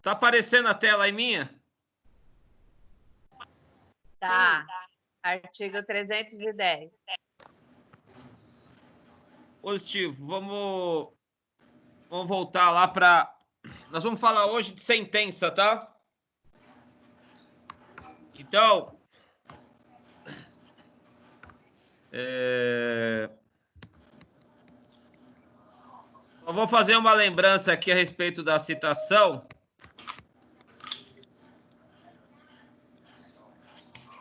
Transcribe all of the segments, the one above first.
Tá aparecendo a tela aí minha? Tá. Artigo 310. Positivo. Vamos voltar lá para... Nós vamos falar hoje de sentença, tá? Então... Eu vou fazer uma lembrança aqui a respeito da citação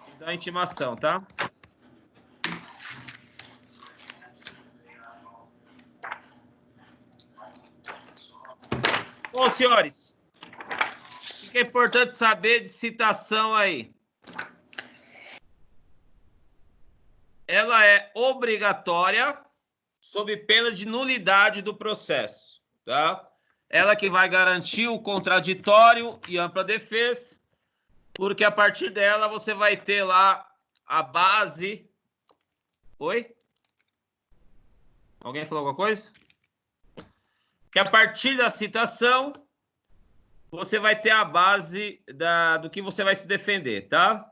e da intimação, tá? Bom, senhores, o que é importante saber de citação aí? Ela é obrigatória sob pena de nulidade do processo, tá? Ela que vai garantir o contraditório e ampla defesa, porque a partir dela você vai ter lá a base... Oi? Alguém falou alguma coisa? Que a partir da citação, você vai ter a base do que você vai se defender, tá?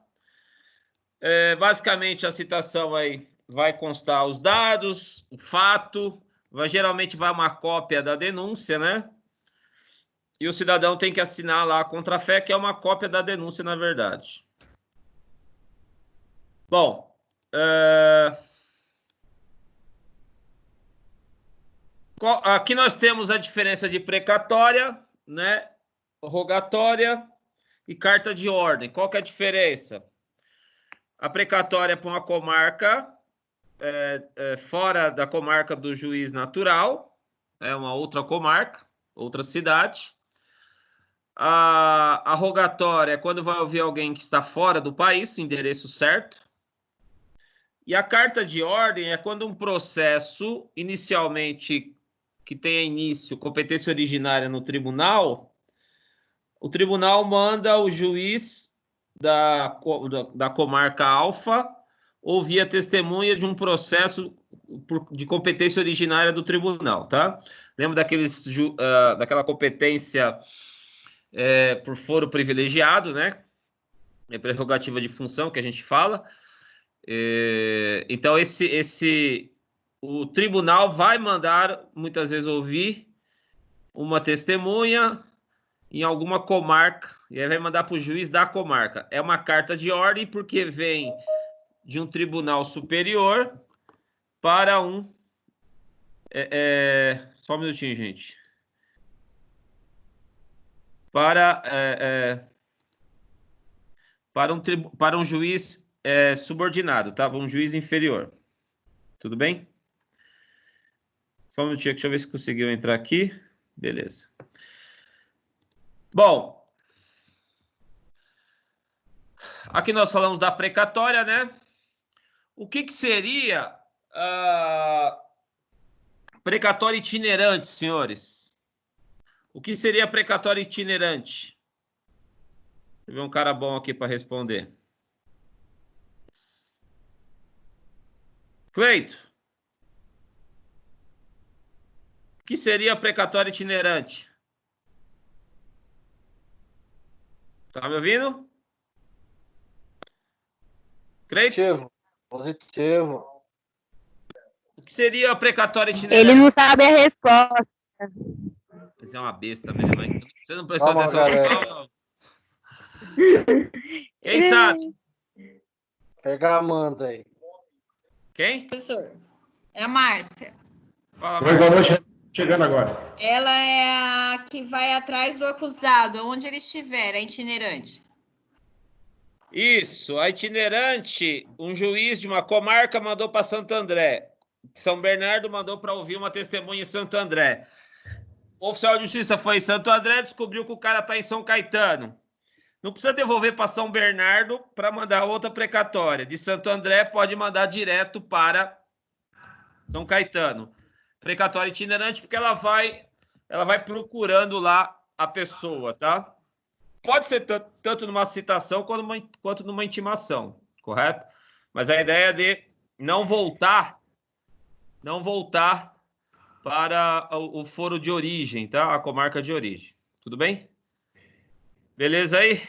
Basicamente, a citação aí vai constar os dados, o fato, geralmente vai uma cópia da denúncia, né? E o cidadão tem que assinar lá a contrafé, que é uma cópia da denúncia, na verdade. Bom, aqui nós temos a diferença de precatória, né? Rogatória e carta de ordem. Qual que é a diferença? A precatória é para uma comarca fora da comarca do juiz natural, é uma outra comarca, outra cidade. A rogatória é quando vai ouvir alguém que está fora do país, o endereço certo. E a carta de ordem é quando um processo, inicialmente, que tenha início, competência originária no tribunal, o tribunal manda o juiz da comarca Alfa ouvir a testemunha de um processo de competência originária do tribunal, tá? Lembra daquela competência por foro privilegiado, né? É prerrogativa de função que a gente fala. Então, o tribunal vai mandar, muitas vezes, ouvir uma testemunha em alguma comarca, e aí vai mandar para o juiz da comarca. É uma carta de ordem, porque vem de um tribunal superior para um... só um minutinho, gente. Para um juiz subordinado, tá? Um juiz inferior. Tudo bem? Só um minutinho, deixa eu ver se conseguiu entrar aqui. Beleza. Bom, aqui nós falamos da precatória, né? O que seria precatório itinerante, senhores? O que seria precatório itinerante? Deixa eu ver um cara bom aqui para responder. Cleito. O que seria precatório itinerante? Tá me ouvindo? Cleito? Positivo. O que seria precatório itinerante? Ele não sabe a resposta. Você é uma besta mesmo, hein? Você não prestou Vamos, atenção. Quem sabe? Pega a Amanda aí. Quem? Professor, é a Márcia. Fala, Oi, boa noite. Chegando agora. Ela é a que vai atrás do acusado, onde ele estiver, é itinerante. Isso, a itinerante, um juiz de uma comarca mandou para Santo André. São Bernardo mandou para ouvir uma testemunha em Santo André. O oficial de justiça foi em Santo André, descobriu que o cara está em São Caetano. Não precisa devolver para São Bernardo para mandar outra precatória. De Santo André pode mandar direto para São Caetano. Precatória itinerante porque ela vai procurando lá a pessoa, tá? Pode ser tanto numa citação quanto numa intimação, correto? Mas a ideia é de não voltar para o foro de origem, tá? A comarca de origem. Tudo bem? Beleza aí?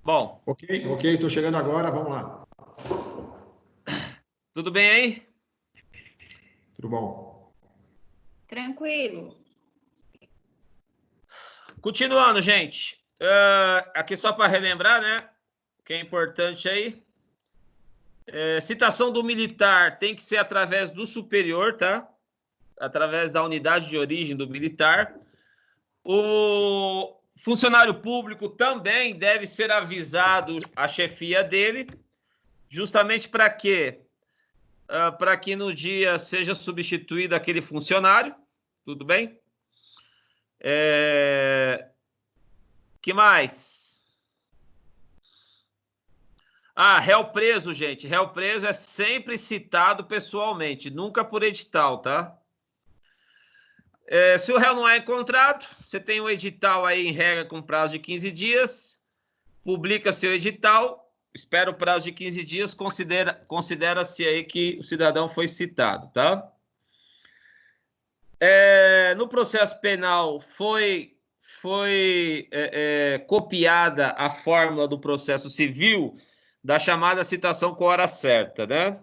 Bom. Ok, estou chegando agora, vamos lá. Tudo bem aí? Tudo bom. Tranquilo. Continuando, gente. Aqui só para relembrar, né? Que é importante aí. Citação do militar tem que ser através do superior, tá? Através da unidade de origem do militar. O funcionário público também deve ser avisado a chefia dele, justamente para quê? Para que no dia seja substituído aquele funcionário, tudo bem? Que mais? Réu preso, gente. Réu preso é sempre citado pessoalmente, nunca por edital, tá? Se o réu não é encontrado, você tem um edital aí em regra com prazo de 15 dias, publica seu edital, espera o prazo de 15 dias, considera-se aí que o cidadão foi citado, tá? No processo penal foi copiada a fórmula do processo civil da chamada citação com hora certa, né?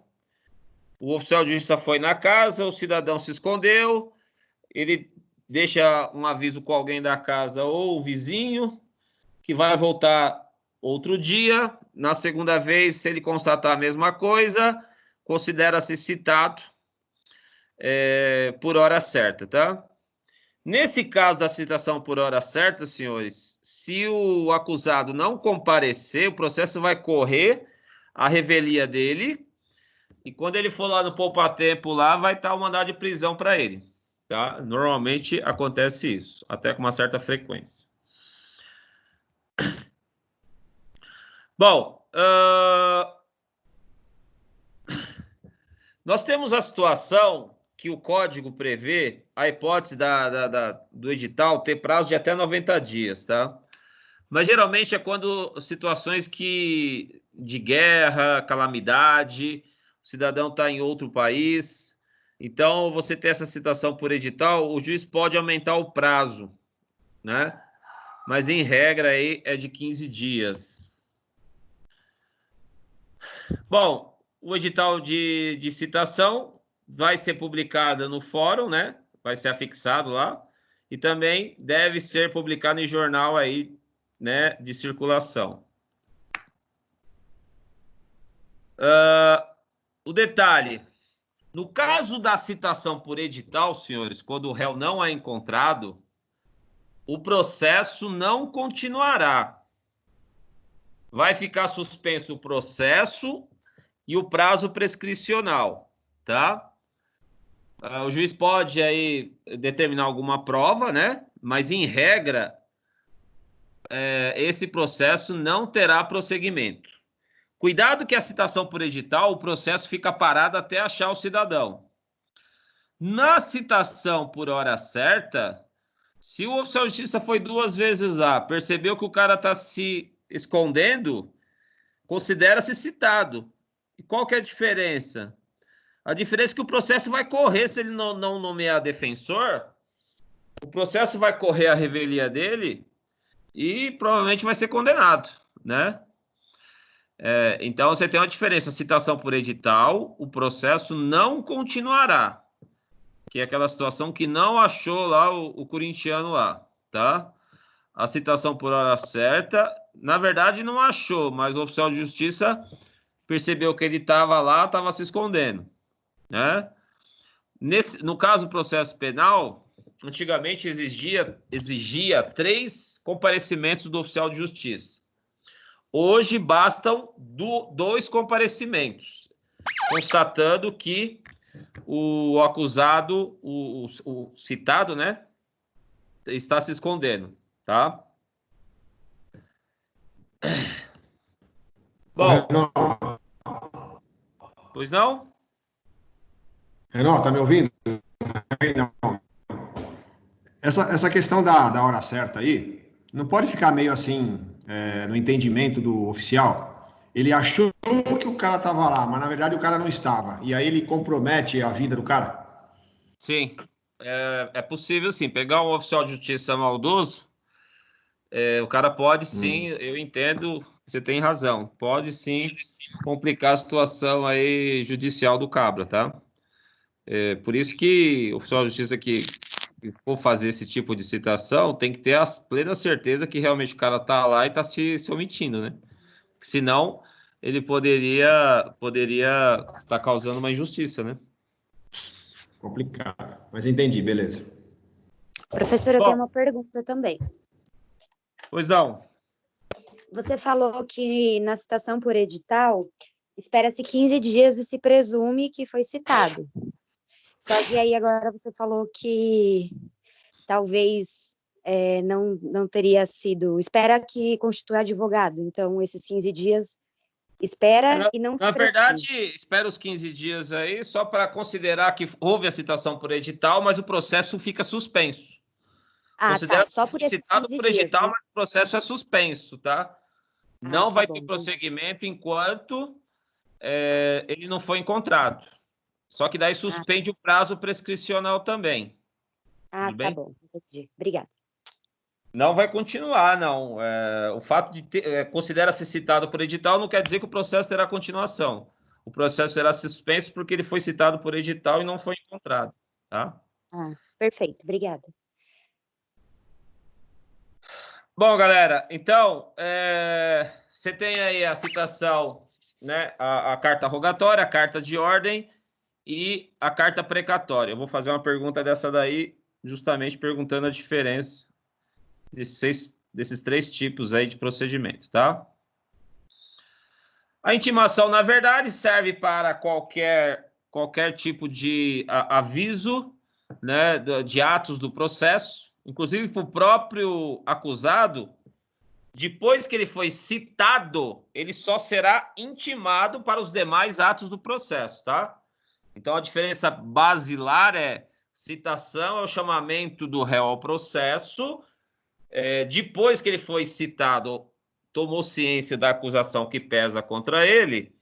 O oficial de justiça foi na casa, o cidadão se escondeu, ele deixa um aviso com alguém da casa ou o vizinho, que vai voltar outro dia. Na segunda vez, se ele constatar a mesma coisa, considera-se citado por hora certa, tá? Nesse caso da citação por hora certa, senhores, se o acusado não comparecer, o processo vai correr a revelia dele e quando ele for lá no poupa-tempo lá, vai estar o mandado de prisão para ele, tá? Normalmente acontece isso, até com uma certa frequência. Bom, nós temos a situação que o código prevê a hipótese do edital ter prazo de até 90 dias, tá? Mas geralmente é quando situações de guerra, calamidade, o cidadão está em outro país. Então, você tem essa citação por edital, o juiz pode aumentar o prazo, né? Mas, em regra, aí é de 15 dias. Bom, o edital de citação vai ser publicado no fórum, né? Vai ser afixado lá. E também deve ser publicado em jornal aí, né, de circulação. O detalhe, no caso da citação por edital, senhores, quando o réu não é encontrado, o processo não continuará. Vai ficar suspenso o processo e o prazo prescricional, tá? O juiz pode aí determinar alguma prova, né? Mas, em regra, esse processo não terá prosseguimento. Cuidado que a citação por edital, o processo fica parado até achar o cidadão. Na citação por hora certa, se o oficial de justiça foi 2 vezes lá, percebeu que o cara está se escondendo, considera-se citado. E qual que é a diferença? A diferença é que o processo vai correr, se ele não nomear defensor, o processo vai correr a revelia dele e provavelmente vai ser condenado, né? Então, você tem uma diferença. Citação por edital, o processo não continuará. Que é aquela situação que não achou lá o corintiano lá, tá? A citação por hora certa, na verdade, não achou, mas o oficial de justiça percebeu que ele estava lá, estava se escondendo, né? No caso do processo penal, antigamente exigia 3 comparecimentos do oficial de justiça. Hoje bastam 2 comparecimentos, constatando que o acusado, o citado, né, está se escondendo, tá? Bom, pois não? Renan, tá me ouvindo? Não. Essa questão da hora certa aí, não pode ficar meio assim, no entendimento do oficial. Ele achou que o cara estava lá, mas na verdade o cara não estava. E aí ele compromete a vida do cara? Sim, é possível sim. Pegar um oficial de justiça maldoso o cara pode sim, eu entendo, você tem razão, pode sim complicar a situação aí judicial do cabra, tá? Por isso que o oficial de justiça que for fazer esse tipo de citação tem que ter a plena certeza que realmente o cara tá lá e tá se omitindo, né? Senão ele poderia estar causando uma injustiça, né? Complicado. Mas entendi, beleza. Professor, eu Bom. tenho uma pergunta também. Pois não. Você falou que na citação por edital, espera-se 15 dias e se presume que foi citado. Só que aí agora você falou que talvez não teria sido. Espera que constitua advogado. Então, esses 15 dias espera e não se Na presume. verdade, espera os 15 dias aí só para considerar que houve a citação por edital, mas o processo fica suspenso. Ah, Considera tá. Só por esses citado 15 por dias, edital, né? mas o processo é suspenso, tá? Não tá vai bom, ter entendi. prosseguimento enquanto ele não foi encontrado. Só que daí suspende o prazo prescricional também. Ah, Tudo tá bem? bom, entendi. Obrigada. Não vai continuar, não. O fato de considera-se citado por edital não quer dizer que o processo terá continuação. O processo será suspenso porque ele foi citado por edital e não foi encontrado, tá? Ah, perfeito, obrigada. Bom, galera, então, você tem aí a citação, né? A carta rogatória, a carta de ordem e a carta precatória. Eu vou fazer uma pergunta dessa daí, justamente perguntando a diferença desses 3 tipos aí de procedimento, tá? A intimação, na verdade, serve para qualquer tipo de aviso, né, de atos do processo, inclusive para o próprio acusado. Depois que ele foi citado, ele só será intimado para os demais atos do processo, tá? Então, a diferença basilar é citação é o chamamento do réu ao processo. Depois que ele foi citado, tomou ciência da acusação que pesa contra ele,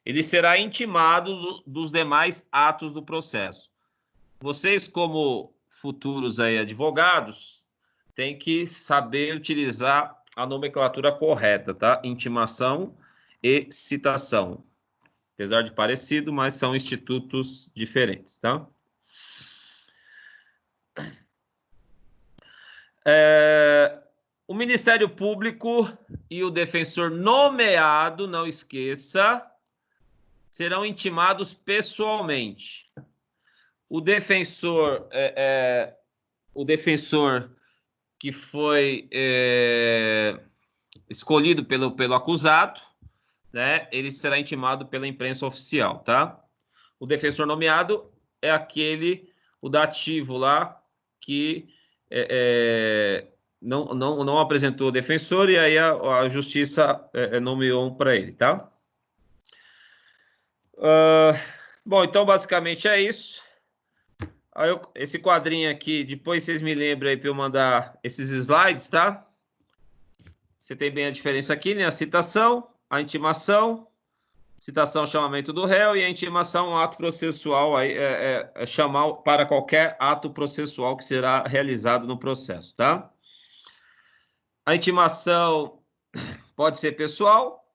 ele será intimado dos demais atos do processo. Vocês, como futuros aí advogados, têm que saber utilizar a nomenclatura correta, tá? Intimação e citação. Apesar de parecido, mas são institutos diferentes, tá? O Ministério Público e o defensor nomeado, não esqueça, serão intimados pessoalmente. O defensor que foi escolhido pelo acusado, né, ele será intimado pela imprensa oficial, tá? O defensor nomeado é o dativo lá, que não apresentou o defensor e aí a justiça nomeou um para ele, tá? Bom, então basicamente é isso. Aí esse quadrinho aqui, depois vocês me lembram aí para eu mandar esses slides, tá? Você tem bem a diferença aqui, né? A citação, a intimação, citação, chamamento do réu, e a intimação, um ato processual, aí chamar para qualquer ato processual que será realizado no processo, tá? A intimação pode ser pessoal,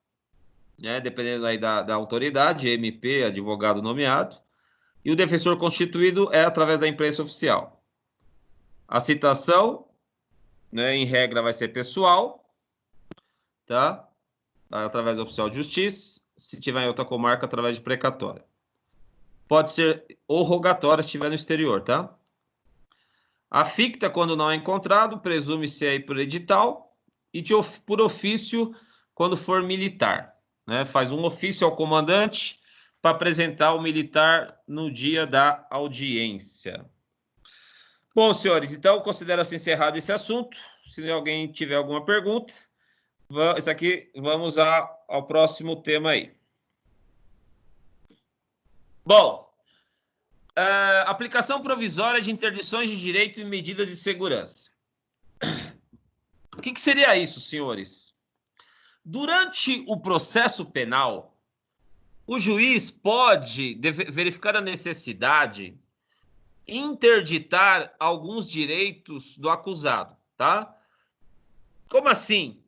né? Dependendo aí da autoridade, MP, advogado nomeado, e o defensor constituído é através da imprensa oficial. A citação, né, em regra, vai ser pessoal, tá? Através do oficial de justiça, se tiver em outra comarca, através de precatória. Pode ser ou rogatória se estiver no exterior, tá? A ficta, quando não é encontrado, presume-se aí por edital e por ofício quando for militar, né? Faz um ofício ao comandante para apresentar o militar no dia da audiência. Bom, senhores, então considera-se encerrado esse assunto. Se alguém tiver alguma pergunta, isso aqui, vamos ao próximo tema aí. Bom, aplicação provisória de interdições de direito e medidas de segurança. O que seria isso, senhores? Durante o processo penal, o juiz pode verificar a necessidade interditar alguns direitos do acusado, tá? Como assim?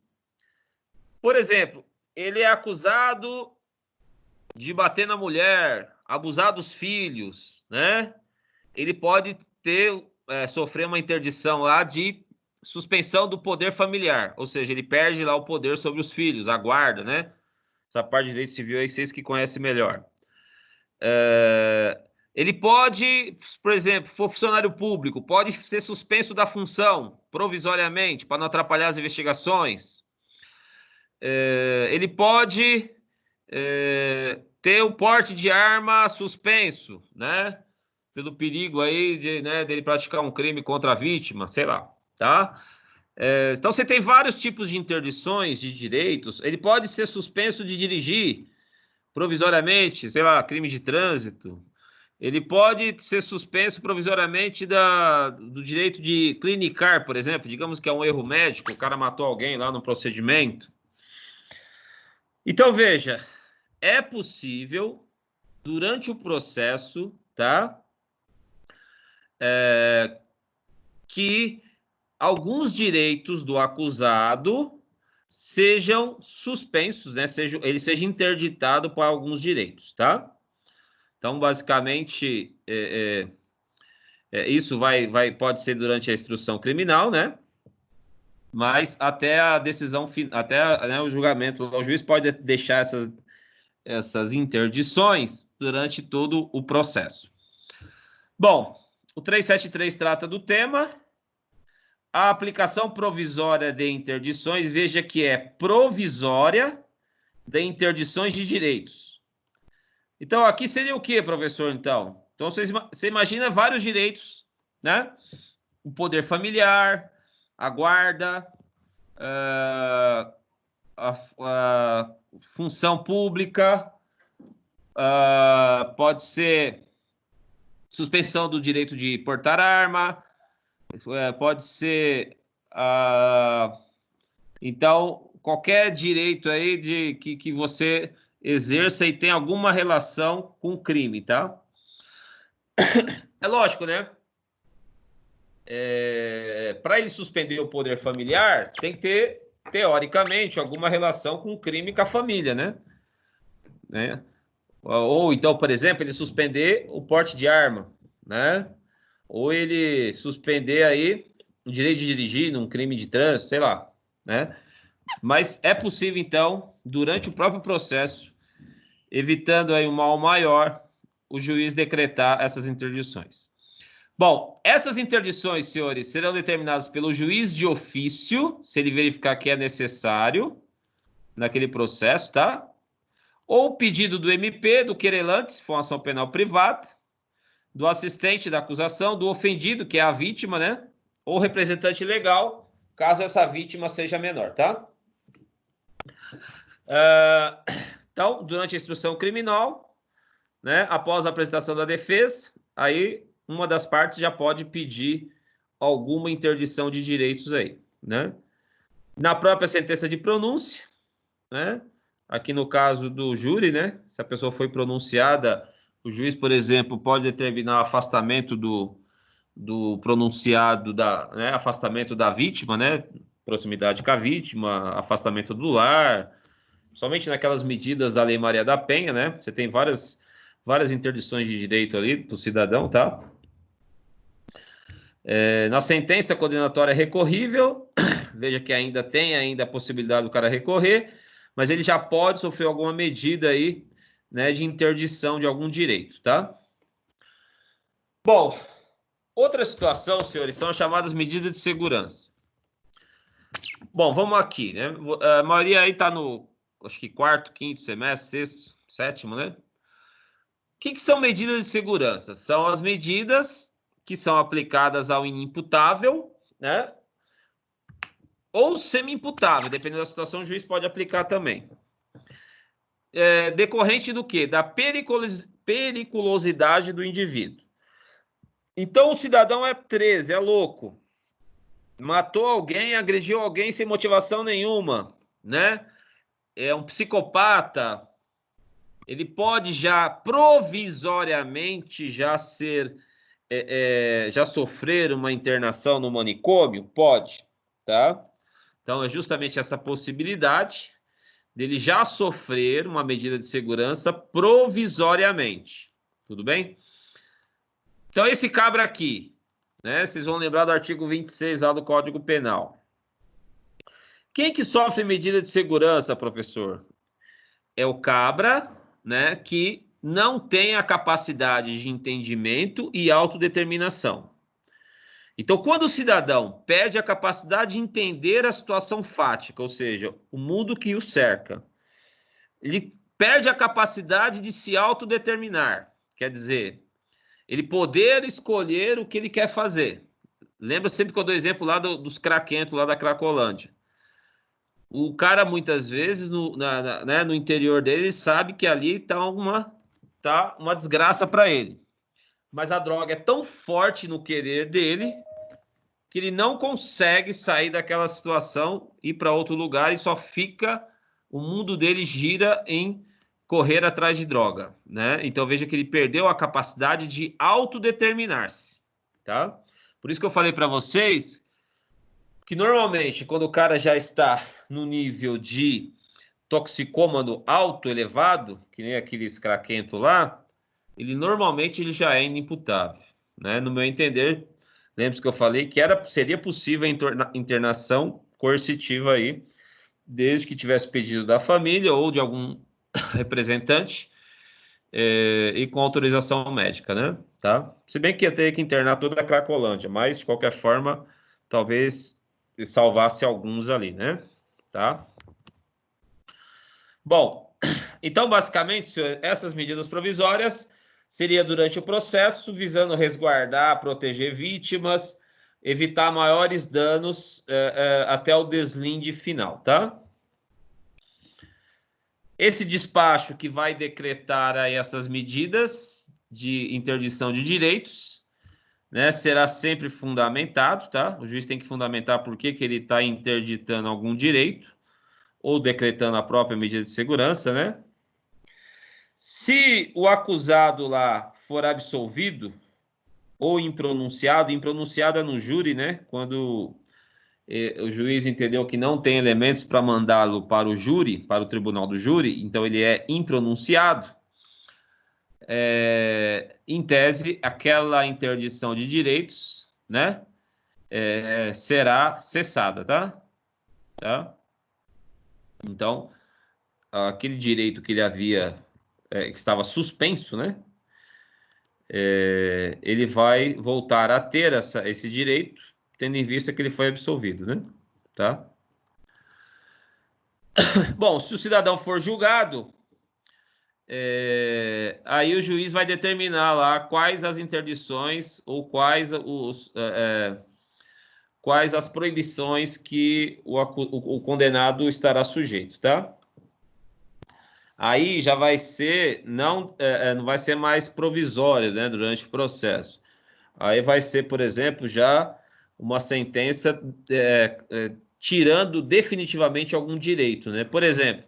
Por exemplo, ele é acusado de bater na mulher, abusar dos filhos, né? Ele pode sofrer uma interdição lá de suspensão do poder familiar, ou seja, ele perde lá o poder sobre os filhos, a guarda, né? Essa parte de direito civil aí vocês que conhecem melhor. Ele pode, por exemplo, for funcionário público, pode ser suspenso da função provisoriamente para não atrapalhar as investigações. Ele pode ter o porte de arma suspenso, né? Pelo perigo aí dele praticar um crime contra a vítima, sei lá, tá? Então, você tem vários tipos de interdições de direitos. Ele pode ser suspenso de dirigir provisoriamente, sei lá, crime de trânsito. Ele pode ser suspenso provisoriamente do direito de clinicar, por exemplo. Digamos que é um erro médico, o cara matou alguém lá no procedimento. Então, veja, é possível, durante o processo, tá? Que alguns direitos do acusado sejam suspensos, né? Ele seja interditado para alguns direitos, tá? Então, basicamente, isso pode ser durante a instrução criminal, né? Mas até a decisão, até o julgamento, o juiz pode deixar essas interdições durante todo o processo. Bom, o 373 trata do tema. A aplicação provisória de interdições, veja que é provisória de interdições de direitos. Então, aqui seria o que, professor, então? Então, você imagina vários direitos, né? O poder familiar, a guarda, a função pública, pode ser suspensão do direito de portar arma, pode ser, então, qualquer direito aí que você exerça e tem alguma relação com o crime, tá? É lógico, né? Para ele suspender o poder familiar, tem que ter, teoricamente, alguma relação com o crime com a família, né? Ou então, por exemplo, ele suspender o porte de arma, né? Ou ele suspender aí o direito de dirigir num crime de trânsito, sei lá, né? Mas é possível, então, durante o próprio processo, evitando aí um mal maior, o juiz decretar essas interdições. Bom, essas interdições, senhores, serão determinadas pelo juiz de ofício, se ele verificar que é necessário naquele processo, tá? Ou pedido do MP, do querelante, se for uma ação penal privada, do assistente da acusação, do ofendido, que é a vítima, né? Ou representante legal, caso essa vítima seja menor, tá? Então, durante a instrução criminal, né, após a apresentação da defesa, aí uma das partes já pode pedir alguma interdição de direitos aí, né? Na própria sentença de pronúncia, né? Aqui no caso do júri, né? Se a pessoa foi pronunciada, o juiz, por exemplo, pode determinar o afastamento do pronunciado, né? Afastamento da vítima, né? Proximidade com a vítima, afastamento do lar, somente naquelas medidas da Lei Maria da Penha, né? Você tem várias interdições de direito ali para o cidadão, tá? Na sentença condenatória recorrível, veja que ainda tem a possibilidade do cara recorrer, mas ele já pode sofrer alguma medida aí, né, de interdição de algum direito, tá? Bom, outra situação, senhores, são as chamadas medidas de segurança. Bom, vamos aqui, né? A maioria aí tá no, acho que quarto, quinto semestre, sexto, sétimo, né? O que são medidas de segurança? São as medidas que são aplicadas ao inimputável, né? Ou semi-imputável, dependendo da situação, o juiz pode aplicar também. Decorrente do quê? Da periculosidade do indivíduo. Então, o cidadão é 13, é louco. Matou alguém, agrediu alguém sem motivação nenhuma, né? É um psicopata. Ele pode já provisoriamente já sofrer uma internação no manicômio? Pode, tá? Então, é justamente essa possibilidade dele já sofrer uma medida de segurança provisoriamente. Tudo bem? Então, esse cabra aqui, né? Vocês vão lembrar do artigo 26 lá do Código Penal. Quem que sofre medida de segurança, professor? É o cabra, né, que não tem a capacidade de entendimento e autodeterminação. Então, quando o cidadão perde a capacidade de entender a situação fática, ou seja, o mundo que o cerca, ele perde a capacidade de se autodeterminar, quer dizer, ele poder escolher o que ele quer fazer. Lembra sempre que eu dou exemplo lá dos craquentos, lá da Cracolândia. O cara, muitas vezes, no interior dele, ele sabe que ali tá uma desgraça para ele. Mas a droga é tão forte no querer dele que ele não consegue sair daquela situação, ir para outro lugar e só fica... O mundo dele gira em correr atrás de droga, né? Então, veja que ele perdeu a capacidade de autodeterminar-se, tá? Por isso que eu falei para vocês que, normalmente, quando o cara já está no nível de toxicômano alto, elevado, que nem aqueles craquentos lá, ele já é inimputável, né? No meu entender, lembre-se que eu falei que seria possível a internação coercitiva aí, desde que tivesse pedido da família ou de algum representante e com autorização médica, né? Tá? Se bem que ia ter que internar toda a Cracolândia, mas, de qualquer forma, talvez salvasse alguns ali, né? Tá? Bom, então, basicamente, essas medidas provisórias seria durante o processo, visando resguardar, proteger vítimas, evitar maiores danos até o deslinde final, tá? Esse despacho que vai decretar aí essas medidas de interdição de direitos, né, será sempre fundamentado, tá? O juiz tem que fundamentar por que ele está interditando algum direito ou decretando a própria medida de segurança, né? Se o acusado lá for absolvido ou impronunciado é no júri, né? Quando o juiz entendeu que não tem elementos para mandá-lo para o júri, para o tribunal do júri, então ele é impronunciado, em tese, aquela interdição de direitos, né? Será cessada, tá? Então, aquele direito que ele havia, que estava suspenso, né? Ele vai voltar a ter esse direito, tendo em vista que ele foi absolvido, né? Tá? Bom, se o cidadão for julgado, aí o juiz vai determinar lá quais as interdições ou quais as proibições que o condenado estará sujeito, tá? Aí já vai ser, não vai ser mais provisório, né, durante o processo. Aí vai ser, por exemplo, já uma sentença tirando definitivamente algum direito, né? Por exemplo,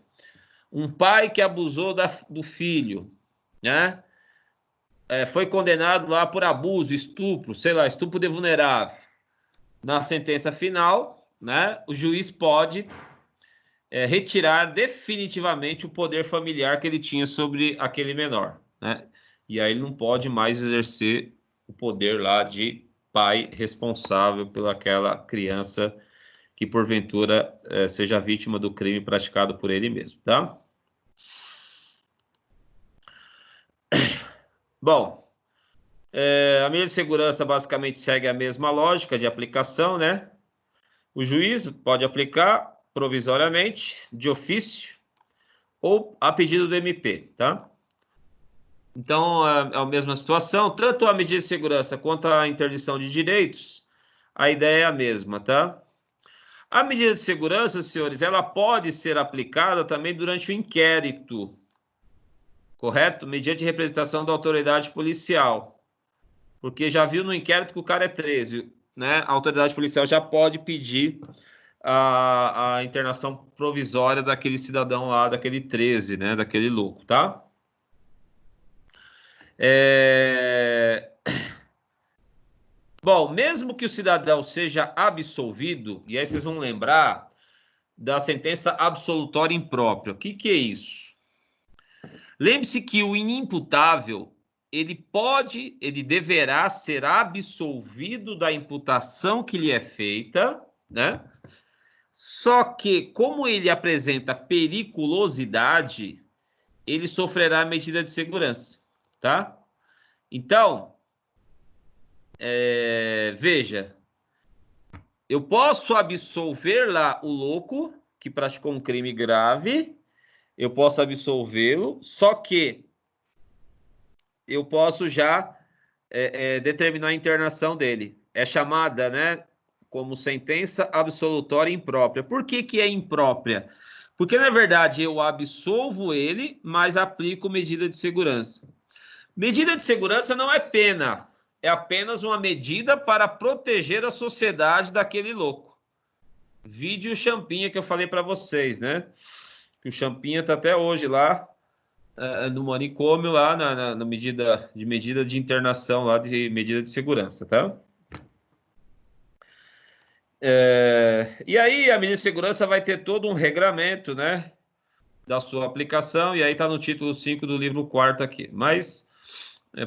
um pai que abusou do filho, né? Foi condenado lá por abuso, estupro, sei lá, estupro de vulnerável. Na sentença final, né, o juiz pode retirar definitivamente o poder familiar que ele tinha sobre aquele menor, né? E aí ele não pode mais exercer o poder lá de pai responsável pelaquela criança que porventura seja vítima do crime praticado por ele mesmo, tá? Bom, a medida de segurança basicamente segue a mesma lógica de aplicação, né? O juiz pode aplicar provisoriamente, de ofício, ou a pedido do MP, tá? Então, é a mesma situação, tanto a medida de segurança quanto a interdição de direitos, a ideia é a mesma, tá? A medida de segurança, senhores, ela pode ser aplicada também durante o inquérito, correto? Mediante representação da autoridade policial. Porque já viu no inquérito que o cara é 13, né? A autoridade policial já pode pedir a internação provisória daquele cidadão lá, daquele 13, né? Daquele louco, tá? Bom, mesmo que o cidadão seja absolvido, e aí vocês vão lembrar da sentença absolutória imprópria. O que é isso? Lembre-se que o inimputável, ele deverá ser absolvido da imputação que lhe é feita, né? Só que, como ele apresenta periculosidade, ele sofrerá medida de segurança, tá? Então, veja, eu posso absolver lá o louco que praticou um crime grave, eu posso absolvê-lo, só que eu posso já determinar a internação dele. É chamada, né, como sentença absolutória imprópria. Por que que é imprópria? Porque, na verdade, eu absolvo ele, mas aplico medida de segurança. Medida de segurança não é pena, é apenas uma medida para proteger a sociedade daquele louco. Vide o Champinha que eu falei para vocês, né? Que o Champinha está até hoje lá no manicômio, lá na medida de internação, lá de medida de segurança, tá? E aí a medida de segurança vai ter todo um regramento, né? Da sua aplicação, e aí está no título 5 do livro 4º aqui. Mas,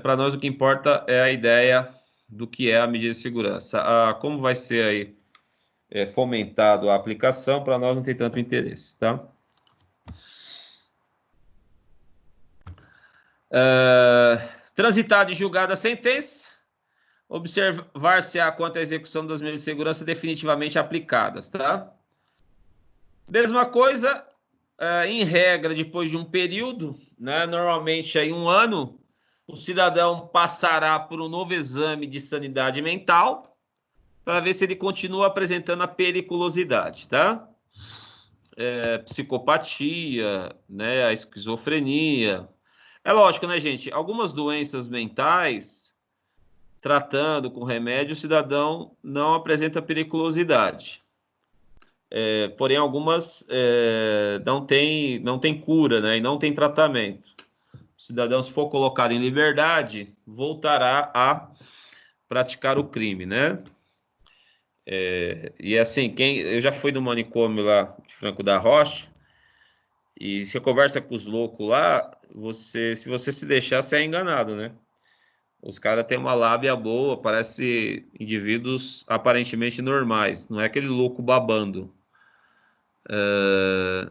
para nós, o que importa é a ideia do que é a medida de segurança. Como vai ser aí fomentado a aplicação, para nós não tem tanto interesse, tá? Transitada e julgada a sentença, observar-se-á quanto à execução das medidas de segurança definitivamente aplicadas, tá? Mesma coisa, em regra, depois de um período, né, normalmente aí 1 ano, o cidadão passará por um novo exame de sanidade mental para ver se ele continua apresentando a periculosidade, tá? Psicopatia, né, a esquizofrenia. É lógico, né, gente? Algumas doenças mentais, tratando com remédio, o cidadão não apresenta periculosidade. Porém, algumas não tem cura, né, e não tem tratamento. O cidadão, se for colocado em liberdade, voltará a praticar o crime, né? E assim, eu já fui no manicômio lá de Franco da Rocha, e você conversa com os loucos lá, se você se deixar, você é enganado, né? Os caras têm uma lábia boa, parece indivíduos aparentemente normais, não é aquele louco babando.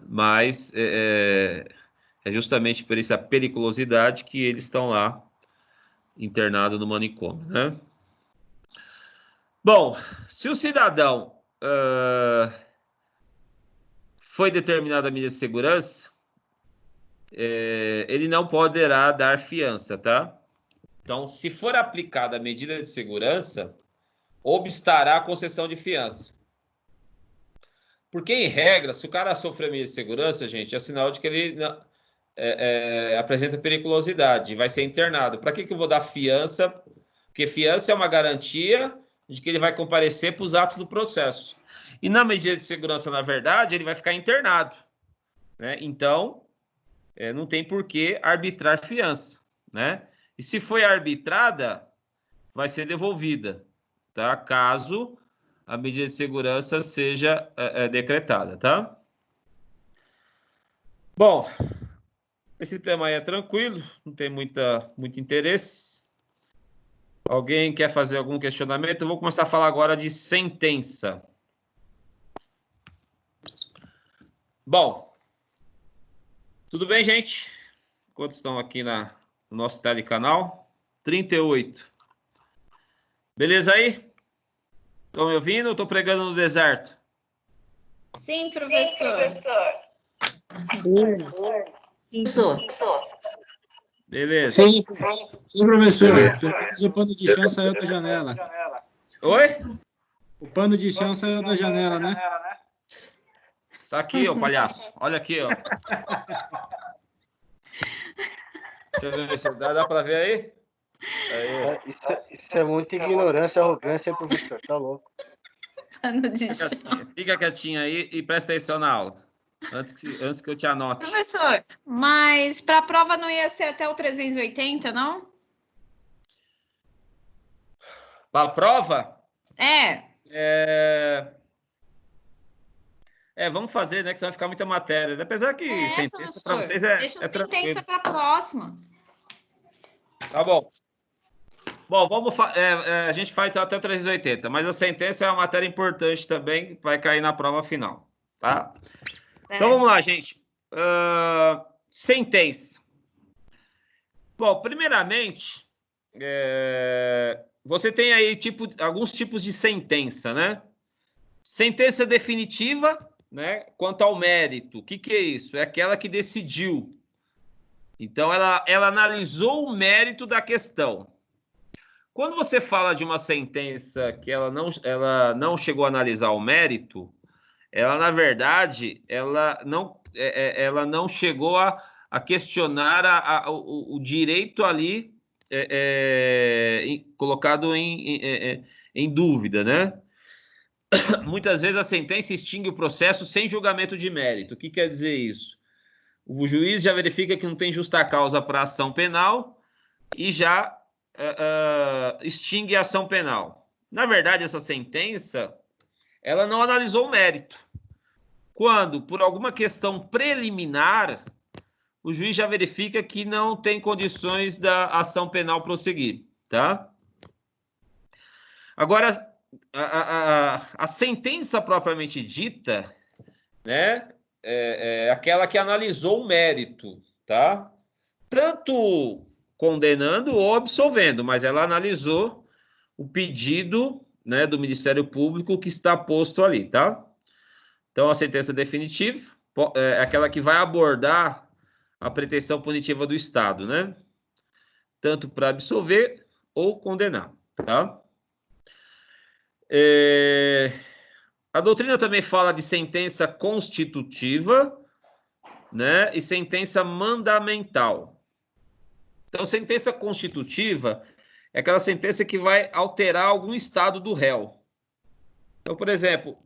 Mas é justamente por essa periculosidade que eles estão lá internados no manicômio, né? Bom, se o cidadão foi determinada a medida de segurança, ele não poderá dar fiança, tá? Então, se for aplicada a medida de segurança, obstará a concessão de fiança. Porque, em regra, se o cara sofreu medida de segurança, gente, é sinal de que ele apresenta periculosidade, vai ser internado. Para que eu vou dar fiança? Porque fiança é uma garantia de que ele vai comparecer para os atos do processo. E na medida de segurança, na verdade, ele vai ficar internado, né? Então, não tem por que arbitrar fiança, né? E se foi arbitrada, vai ser devolvida, tá? Caso a medida de segurança seja decretada, tá? Bom, esse tema aí é tranquilo, não tem muito interesse. Alguém quer fazer algum questionamento? Eu vou começar a falar agora de sentença. Bom, tudo bem, gente? Quantos estão aqui no nosso telecanal? 38. Beleza aí? Estão me ouvindo ou estou pregando no deserto? Sim, professor. Beleza. Sim, professor. O pano de chão saiu da janela. Oi? O pano de chão saiu da janela, né? Tá aqui, ó, palhaço. Olha aqui, ó. Deixa eu ver se dá para ver aí? Aí. Isso é muita ignorância, arrogância, professor. Tá louco. Pano de chão. Fica quietinho aí e presta atenção na aula. Antes que eu te anote. Professor, mas para a prova não ia ser até o 380, não? Para a prova? Vamos fazer, né? Que senão vai ficar muita matéria. Apesar que sentença para vocês Deixa é a tranquilo. sentença para a próxima. Tá bom. Bom, a gente faz até 380, mas a sentença é uma matéria importante também, que vai cair na prova final, tá? Então, vamos lá, gente. Sentença. Bom, primeiramente, você tem aí alguns tipos de sentença, né? Sentença definitiva, né? Quanto ao mérito. O que é isso? É aquela que decidiu. Então, ela analisou o mérito da questão. Quando você fala de uma sentença que ela não chegou a analisar o mérito, ela, na verdade, ela não chegou a questionar o direito ali colocado em dúvida, né? Muitas vezes a sentença extingue o processo sem julgamento de mérito. O que quer dizer isso? O juiz já verifica que não tem justa causa para a ação penal e já extingue a ação penal. Na verdade, essa sentença, ela não analisou o mérito. Quando, por alguma questão preliminar, o juiz já verifica que não tem condições da ação penal prosseguir, tá? Agora, a sentença propriamente dita, né, é aquela que analisou o mérito, tá? Tanto condenando ou absolvendo, mas ela analisou o pedido, né, do Ministério Público que está posto ali, tá? Então, a sentença definitiva é aquela que vai abordar a pretensão punitiva do Estado, né? Tanto para absolver ou condenar, tá? A doutrina também fala de sentença constitutiva, né? E sentença mandamental. Então, sentença constitutiva é aquela sentença que vai alterar algum estado do réu. Então, por exemplo,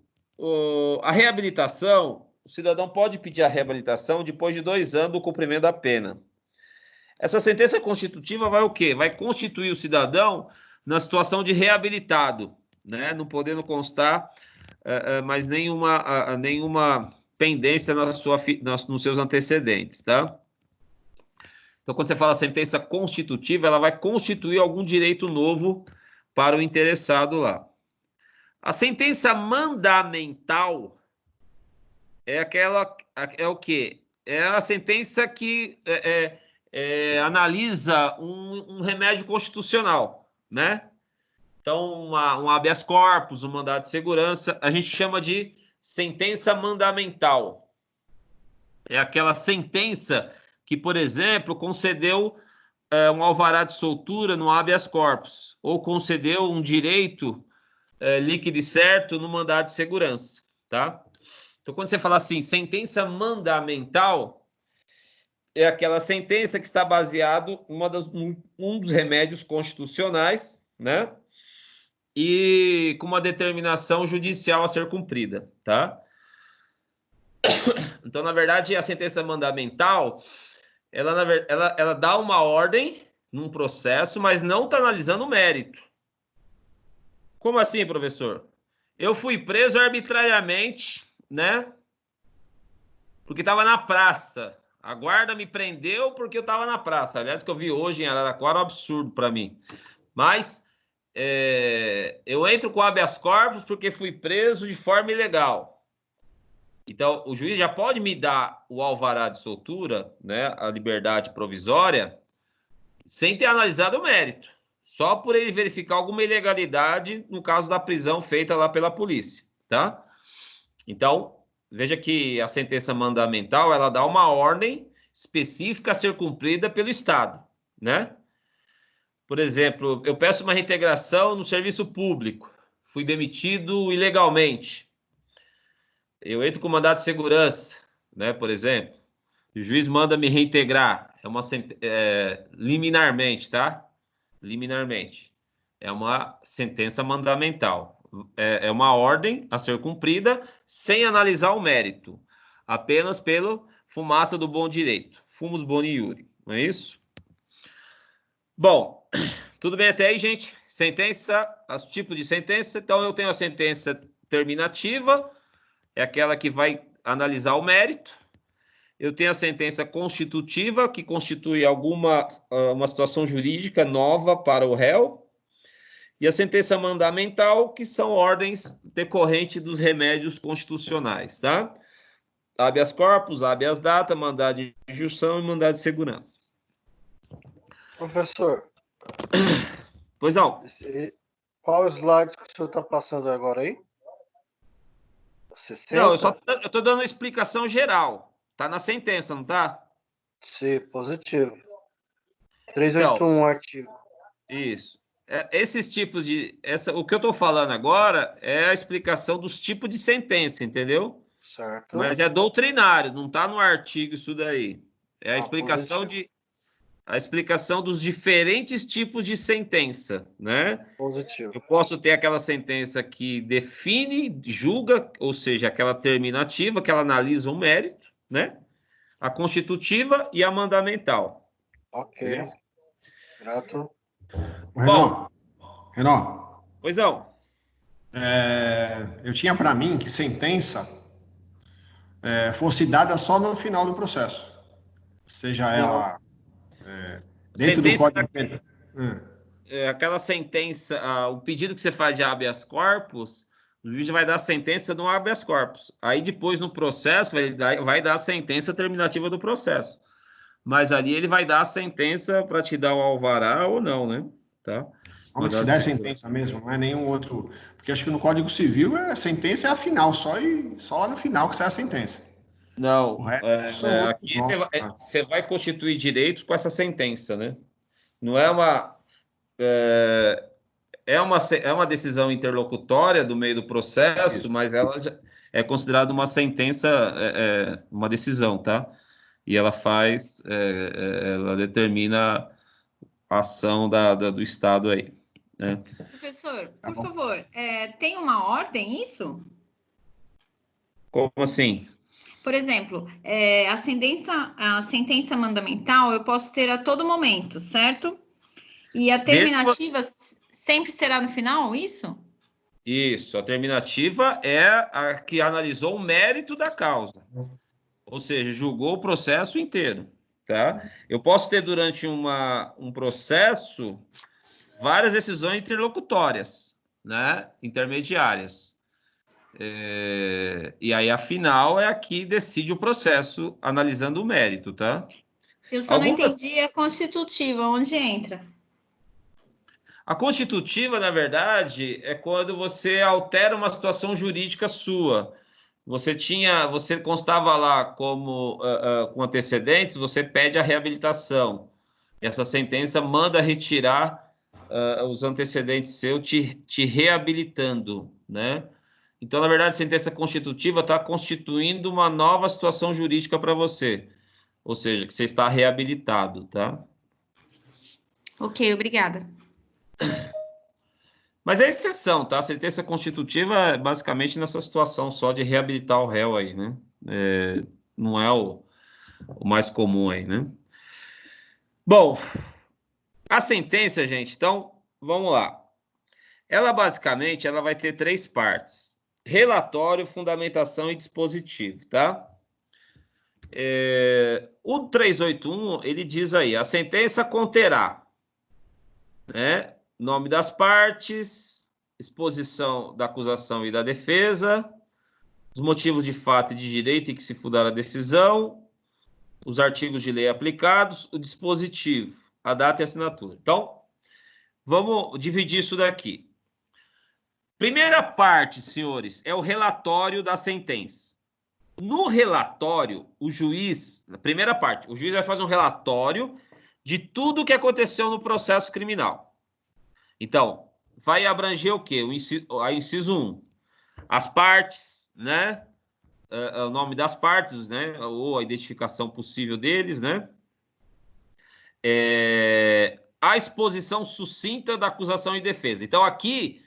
a reabilitação, o cidadão pode pedir a reabilitação depois de 2 anos do cumprimento da pena. Essa sentença constitutiva vai o quê? Vai constituir o cidadão na situação de reabilitado, né? Não podendo constar mais nenhuma pendência nos seus antecedentes, tá? Então, quando você fala sentença constitutiva, ela vai constituir algum direito novo para o interessado lá. A sentença mandamental é o quê? É a sentença que analisa um remédio constitucional, né? Então, um habeas corpus, um mandado de segurança, a gente chama de sentença mandamental. É aquela sentença que, por exemplo, concedeu um alvará de soltura no habeas corpus, ou concedeu um direito líquido e certo no mandado de segurança, tá? Então, quando você fala assim, sentença mandamental, é aquela sentença que está baseado em um dos remédios constitucionais, né? E com uma determinação judicial a ser cumprida, tá? Então, na verdade, a sentença mandamental, ela dá uma ordem num processo, mas não está analisando o mérito. Como assim, professor? Eu fui preso arbitrariamente, né? Porque estava na praça. A guarda me prendeu porque eu estava na praça. Aliás, que eu vi hoje em Araraquara é um absurdo para mim. Mas eu entro com habeas corpus porque fui preso de forma ilegal. Então, o juiz já pode me dar o alvará de soltura, né, a liberdade provisória, sem ter analisado o mérito. Só por ele verificar alguma ilegalidade no caso da prisão feita lá pela polícia, tá? Então, veja que a sentença mandamental, ela dá uma ordem específica a ser cumprida pelo Estado, né? Por exemplo, eu peço uma reintegração no serviço público, fui demitido ilegalmente. Eu entro com mandado de segurança, né, por exemplo. O juiz manda me reintegrar, liminarmente, tá? Liminarmente. É uma sentença mandamental. É uma ordem a ser cumprida sem analisar o mérito, apenas pelo fumaça do bom direito. Fumus boni iure, não é isso? Bom, tudo bem até aí, gente? Sentença, os tipos de sentença. Então, eu tenho a sentença terminativa, é aquela que vai analisar o mérito. Eu tenho a sentença constitutiva, que constitui uma situação jurídica nova para o réu. E a sentença mandamental, que são ordens decorrentes dos remédios constitucionais, tá? Habeas corpus, habeas data, mandado de injunção e mandado de segurança. Professor, Pois não. qual slide que o senhor está passando agora aí? 60? Não, eu estou dando uma explicação geral. Tá na sentença, não tá? Sim, positivo. 381, artigo. Isso. Esses tipos de... o que eu estou falando agora é a explicação dos tipos de sentença, entendeu? Certo. Mas é doutrinário, não está no artigo isso daí. É a explicação positivo. a explicação dos diferentes tipos de sentença, né? Positivo. Eu posso ter aquela sentença que define, julga, ou seja, aquela terminativa, que ela analisa o mérito, né? A constitutiva e a mandamental. Ok. Beleza? Grato. Renan, Pois não. eu tinha para mim que sentença fosse dada só no final do processo. Seja ela dentro do Código Penal. Aquela sentença, o pedido que você faz de habeas corpus, o juiz vai dar a sentença no habeas corpus. Aí depois no processo vai dar a sentença terminativa do processo. Mas ali ele vai dar a sentença para te dar o alvará ou não, né? Tá? Onde se der sentença mesmo, não é nenhum outro. Porque acho que no Código Civil a sentença é a final, só lá no final que sai a sentença. Não, O resto aqui você vai constituir direitos com essa sentença, né? Não é uma... É uma decisão interlocutória do meio do processo, Isso. mas ela é considerada uma sentença, uma decisão, tá? E ela ela determina a ação do Estado aí, né? Professor, por favor, tem uma ordem isso? Como assim? Por exemplo, a sentença mandamental eu posso ter a todo momento, certo? E a terminativa sempre será no final, isso? Isso, a terminativa é a que analisou o mérito da causa. Ou seja, julgou o processo inteiro, tá? Eu posso ter durante um processo várias decisões interlocutórias, né? Intermediárias. E aí a final é a que decide o processo, analisando o mérito, tá? Eu só não entendi a constitutiva, onde entra? A constitutiva, na verdade, é quando você altera uma situação jurídica sua. Você constava lá como com antecedentes, você pede a reabilitação. E essa sentença manda retirar os antecedentes seus, te reabilitando, né? Então, na verdade, a sentença constitutiva está constituindo uma nova situação jurídica para você. Ou seja, que você está reabilitado, tá? Ok, obrigada. Mas é exceção, tá? A sentença constitutiva é basicamente nessa situação só de reabilitar o réu aí, né? Não é o mais comum aí, né? Bom, a sentença, gente, então, vamos lá. Ela basicamente vai ter 3 partes: relatório, fundamentação e dispositivo, tá? O 381, ele diz aí, a sentença conterá, né, nome das partes, exposição da acusação e da defesa, os motivos de fato e de direito em que se fundar a decisão, os artigos de lei aplicados, o dispositivo, a data e a assinatura. Então, vamos dividir isso daqui. Primeira parte, senhores, é o relatório da sentença. No relatório, o juiz, na primeira parte, o juiz vai fazer um relatório de tudo o que aconteceu no processo criminal. Então, vai abranger o quê? A inciso 1. As partes, né? O nome das partes, né? Ou a identificação possível deles, né? A exposição sucinta da acusação e defesa. Então, aqui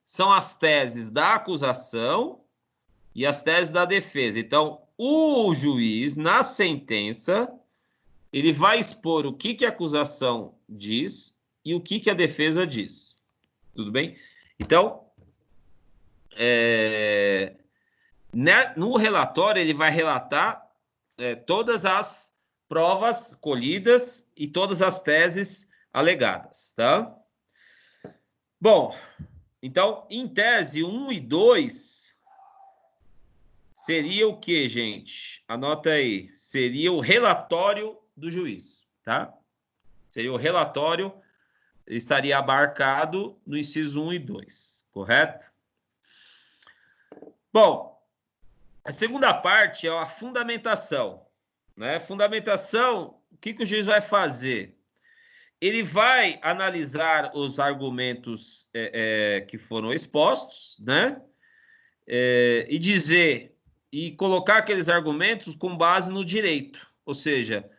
são as teses da acusação e as teses da defesa. Então, o juiz, na sentença, ele vai expor o que a acusação diz e o que a defesa diz. Tudo bem? Então, No relatório, ele vai relatar todas as provas colhidas e todas as teses alegadas, tá? Bom, então, em tese 1 e 2, seria o que, gente? Anota aí. Seria o relatório do juiz, tá? Seria o relatório, estaria abarcado no inciso 1 e 2, correto? Bom, a segunda parte é a fundamentação, né? Fundamentação, o que o juiz vai fazer? Ele vai analisar os argumentos que foram expostos, né? E dizer, e colocar aqueles argumentos com base no direito. Ou seja,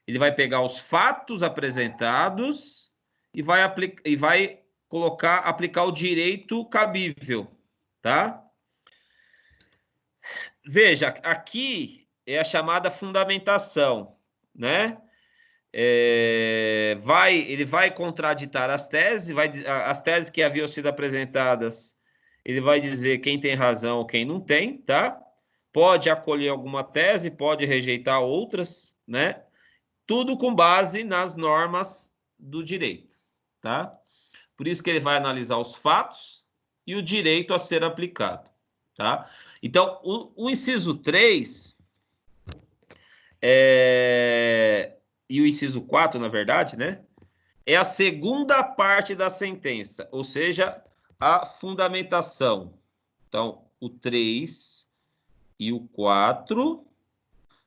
ele vai pegar os fatos apresentados e vai aplicar o direito cabível, tá? Veja, aqui é a chamada fundamentação, né? Ele vai contraditar as teses, as teses que haviam sido apresentadas, ele vai dizer quem tem razão ou quem não tem, tá? Pode acolher alguma tese, pode rejeitar outras, né? Tudo com base nas normas do direito, tá? Por isso que ele vai analisar os fatos e o direito a ser aplicado, tá? Então, o inciso 3 e o inciso 4, na verdade, né? É a segunda parte da sentença, ou seja, a fundamentação. Então, o 3 e o 4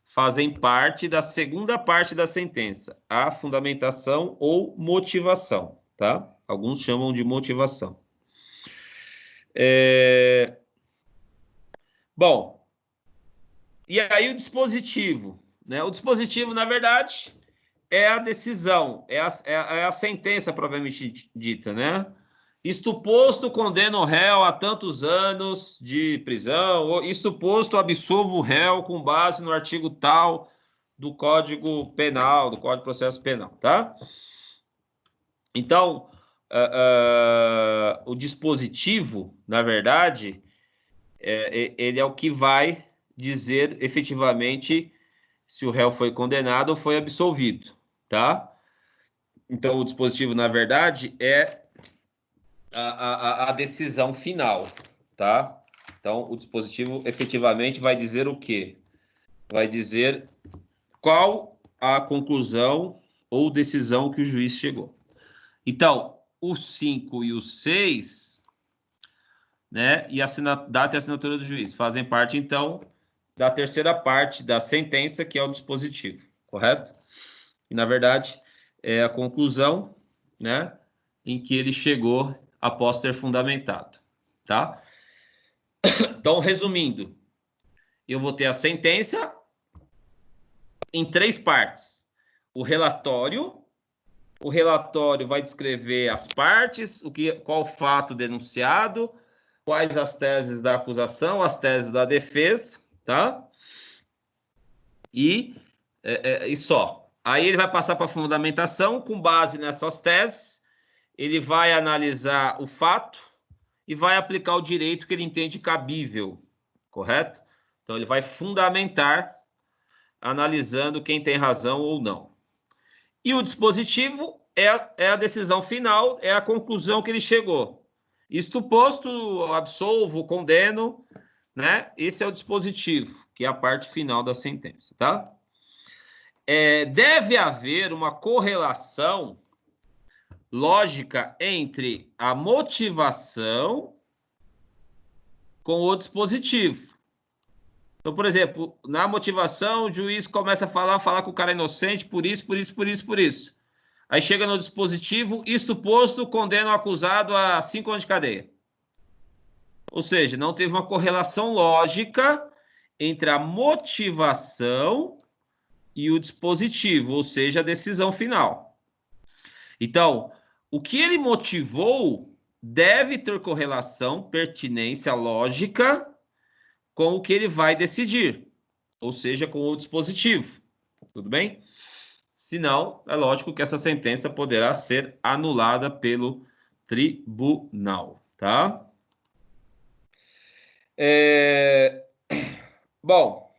fazem parte da segunda parte da sentença, a fundamentação ou motivação, tá? Alguns chamam de motivação. Bom, e aí o dispositivo, né? O dispositivo, na verdade, é a decisão, é a sentença propriamente dita, né? Isto posto, condena o réu a tantos anos de prisão, ou isto posto, absolvo o réu com base no artigo tal do Código Penal, do Código de Processo Penal, tá? Então, o dispositivo, na verdade, ele é o que vai dizer efetivamente se o réu foi condenado ou foi absolvido, tá? Então, o dispositivo, na verdade, é a decisão final, tá? Então, o dispositivo efetivamente vai dizer o quê? Vai dizer qual a conclusão ou decisão que o juiz chegou. Então, o 5 e o 6, né, e a data e assinatura do juiz fazem parte, então, da terceira parte da sentença, que é o dispositivo, correto? E, na verdade, é a conclusão, né, em que ele chegou após ter fundamentado, tá? Então, resumindo, eu vou ter a sentença em 3 partes. O relatório vai descrever as partes, qual o fato denunciado, quais as teses da acusação, as teses da defesa, tá? E só. Aí ele vai passar para a fundamentação, com base nessas teses, ele vai analisar o fato e vai aplicar o direito que ele entende cabível, correto? Então, ele vai fundamentar, analisando quem tem razão ou não. E o dispositivo é a decisão final, é a conclusão que ele chegou. Isto posto, absolvo, condeno, né? Esse é o dispositivo, que é a parte final da sentença, tá? Deve haver uma correlação lógica entre a motivação com o dispositivo. Então, por exemplo, na motivação, o juiz começa a falar que o cara é inocente por isso. Aí chega no dispositivo, isto posto, condena o acusado a 5 anos de cadeia. Ou seja, não teve uma correlação lógica entre a motivação e o dispositivo, ou seja, a decisão final. Então, o que ele motivou deve ter correlação, pertinência lógica com o que ele vai decidir, ou seja, com o dispositivo. Tudo bem? Senão, é lógico que essa sentença poderá ser anulada pelo tribunal, tá? Bom,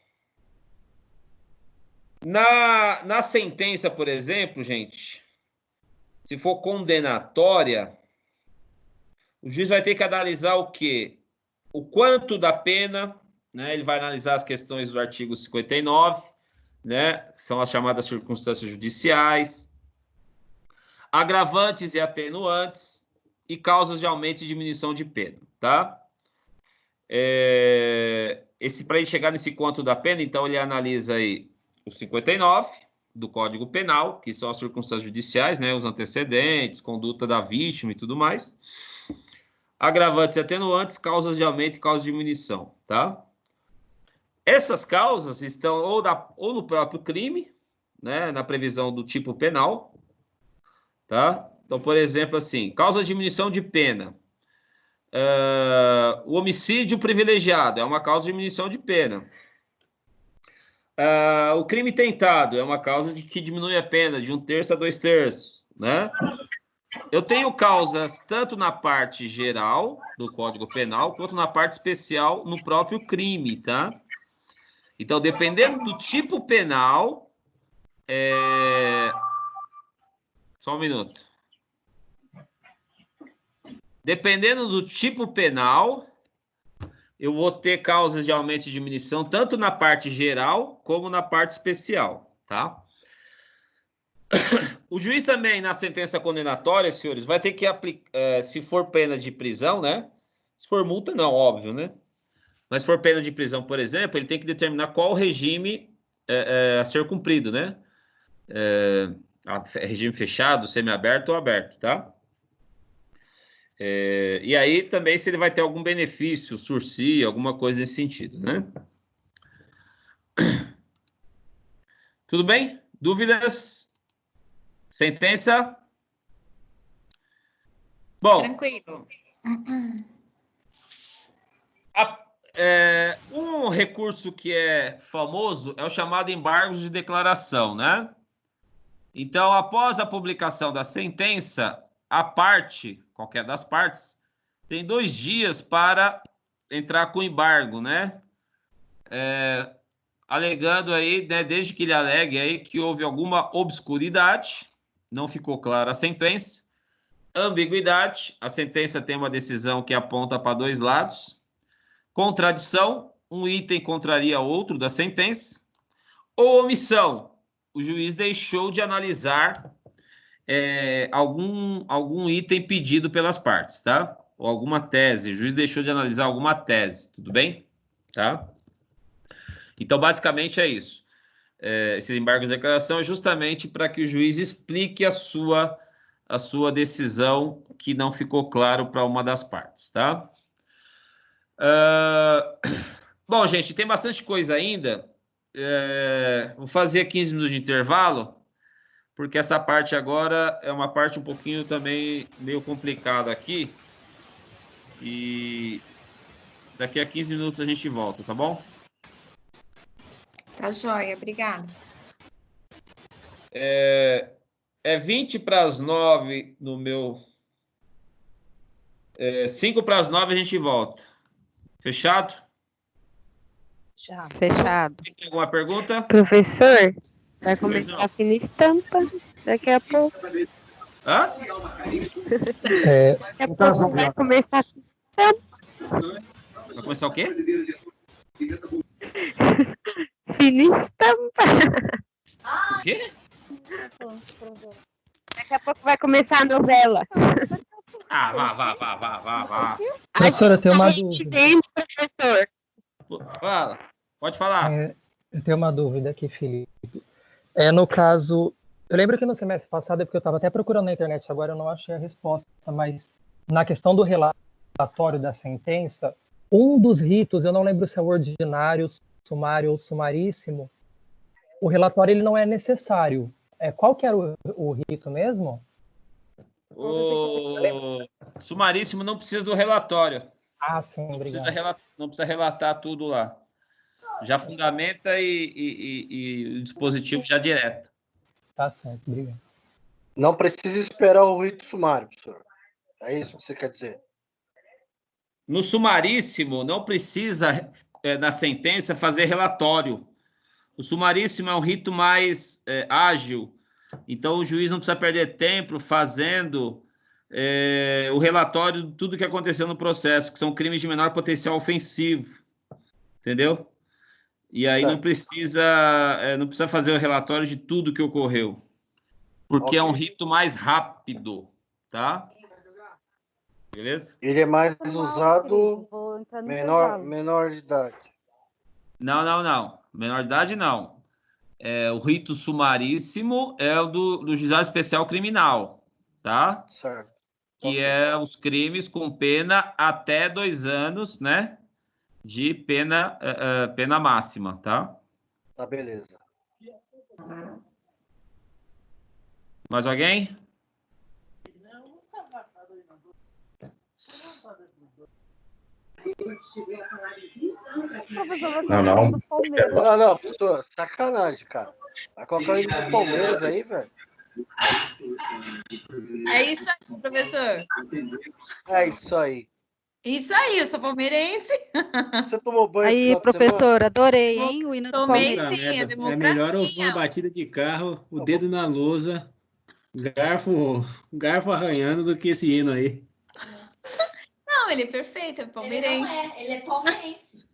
na sentença, por exemplo, gente, se for condenatória, o juiz vai ter que analisar o quê? O quanto da pena, né? Ele vai analisar as questões do artigo 59, né? Que são as chamadas circunstâncias judiciais, agravantes e atenuantes e causas de aumento e diminuição de pena, tá? Para ele chegar nesse quanto da pena, então ele analisa aí o 59 do Código Penal, que são as circunstâncias judiciais, né? Os antecedentes, conduta da vítima e tudo mais. Agravantes e atenuantes, causas de aumento e causas de diminuição, tá? Essas causas estão ou no próprio crime, né? Na previsão do tipo penal, tá? Então, por exemplo, assim, causa de diminuição de pena. O homicídio privilegiado é uma causa de diminuição de pena. O crime tentado é uma causa que diminui a pena de 1/3 a 2/3, né? Eu tenho causas tanto na parte geral do Código Penal quanto na parte especial no próprio crime, tá? Então, dependendo do tipo penal, só um minuto. Dependendo do tipo penal, eu vou ter causas de aumento e diminuição tanto na parte geral como na parte especial, tá? O juiz também, na sentença condenatória, senhores, vai ter que aplicar, se for pena de prisão, né? Se for multa, não, óbvio, né? Mas se for pena de prisão, por exemplo, ele tem que determinar qual regime a ser cumprido, né? Regime fechado, semiaberto ou aberto, tá? E aí também se ele vai ter algum benefício, sursi, alguma coisa nesse sentido, né? Tudo bem? Dúvidas? Sentença? Bom. Tranquilo. Um recurso que é famoso é o chamado embargo de declaração, né? Então, após a publicação da sentença, a parte, qualquer das partes, tem 2 dias para entrar com embargo, né? Alegando aí, né, desde que ele alegue aí que houve alguma obscuridade, não ficou clara a sentença, ambiguidade, a sentença tem uma decisão que aponta para 2 lados, contradição, um item contraria outro da sentença, ou omissão, o juiz deixou de analisar algum item pedido pelas partes, tá? Ou alguma tese, o juiz deixou de analisar alguma tese, tudo bem? Tá? Então, basicamente é isso. Esses embargos de declaração é justamente para que o juiz explique a sua decisão que não ficou claro para uma das partes, tá? Bom, gente, tem bastante coisa ainda. Vou fazer 15 minutos de intervalo, porque essa parte agora é uma parte um pouquinho também meio complicada aqui. E daqui a 15 minutos a gente volta, tá bom? Tá joia, obrigada. 20 para as 9 no meu... 5 para as 9 a gente volta. Fechado? Fechado. Tem alguma pergunta? Professor, vai começar a fina estampa daqui a pouco. Hã? Daqui a pouco vai começar a estampa. Vai começar o quê? Fina estampa. O quê? Daqui a pouco vai começar a novela. Vá. Professora, eu tenho uma dúvida. Tem, professor. Fala. Pode falar. Eu tenho uma dúvida aqui, Felipe. No caso, eu lembro que no semestre passado, porque eu estava até procurando na internet, agora eu não achei a resposta, mas na questão do relatório da sentença, um dos ritos, eu não lembro se é o ordinário, sumário ou sumaríssimo, o relatório ele não é necessário. Qual que era o rito mesmo? O sumaríssimo não precisa do relatório. Sim, obrigado. Não precisa relatar tudo lá. Já fundamenta e o dispositivo já direto. Tá certo, obrigado. Não precisa esperar o rito sumário, professor. É isso que você quer dizer? No sumaríssimo, não precisa na sentença, fazer relatório. O sumaríssimo é um rito mais ágil, então o juiz não precisa perder tempo fazendo o relatório de tudo que aconteceu no processo, que são crimes de menor potencial ofensivo, entendeu? E aí não precisa fazer o relatório de tudo que ocorreu, porque é um rito mais rápido, tá? Beleza? Ele é mais usado menor de idade. Não. Menor de idade, não. O rito sumaríssimo é o do Juizado Especial Criminal, tá? Certo. Que é os crimes com pena até 2 anos, né? De pena máxima, tá? Tá, beleza. Mais alguém? Não, professor, sacanagem, cara. Vai colocar o hino do Palmeiras aí, velho. É isso aí, professor. É isso aí. Isso aí, eu sou palmeirense. Você tomou banho Aí, professor, adorei, hein? O hino do Tomei Palmeiras. sim, é democracia. É melhor uma batida de carro, o dedo na lousa, garfo arranhando do que esse hino aí. Não, ele é perfeito, é palmeirense. Ele é palmeirense.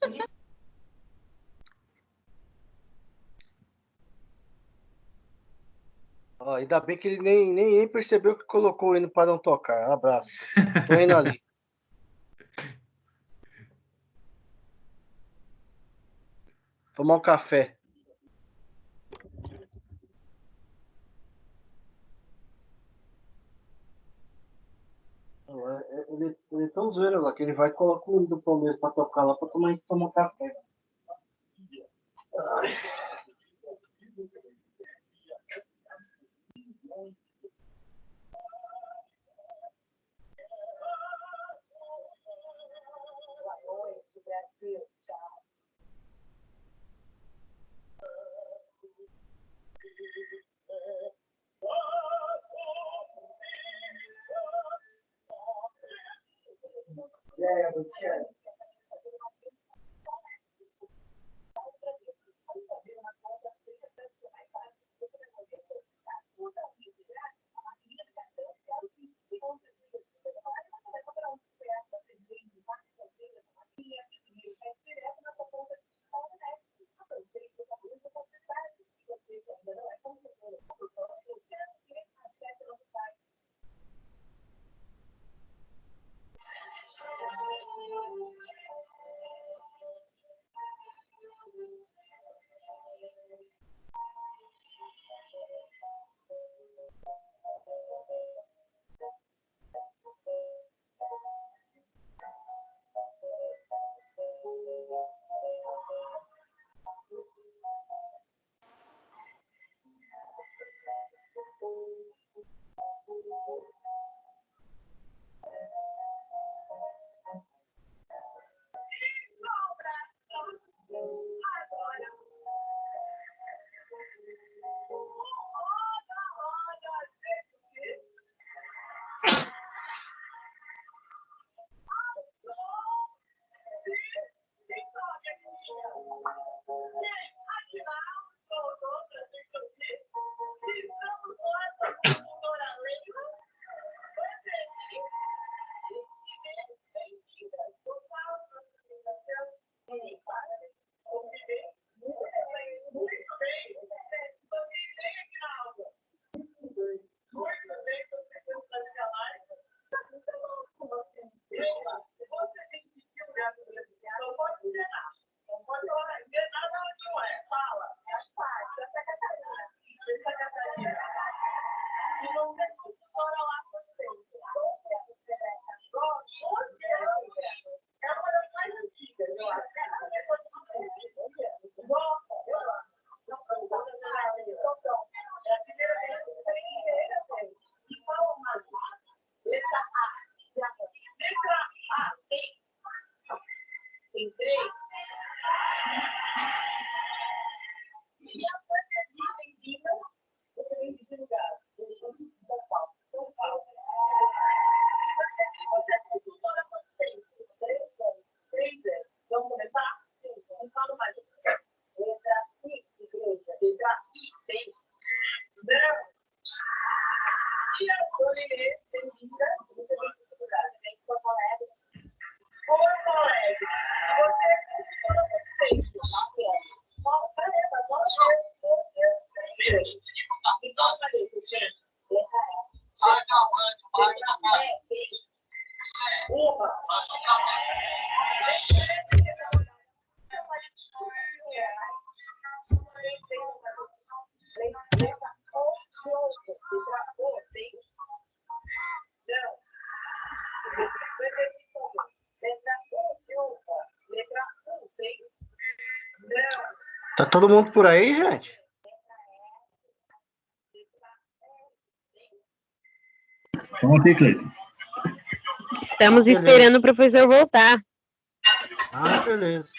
Ainda bem que ele nem percebeu que colocou o hino para não tocar. Abraço. Tô indo ali. Tomar um café. Ele é tão zoeiro lá que ele vai e coloca o hino do Palmeiras para tocar lá para tomar um café. Ai. Tá todo mundo por aí, gente? Estamos esperando o professor voltar. Ah, beleza.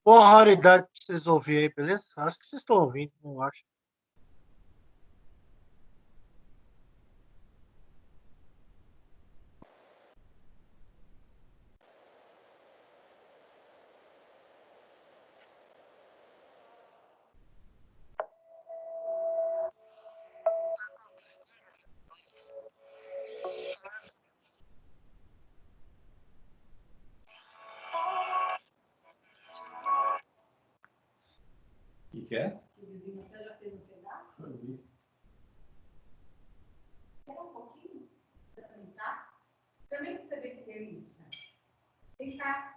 Põe uma raridade pra vocês ouvirem aí, beleza? Acho que vocês estão ouvindo, não acho. O que é? Também pra você ver que delícia. Vem cá.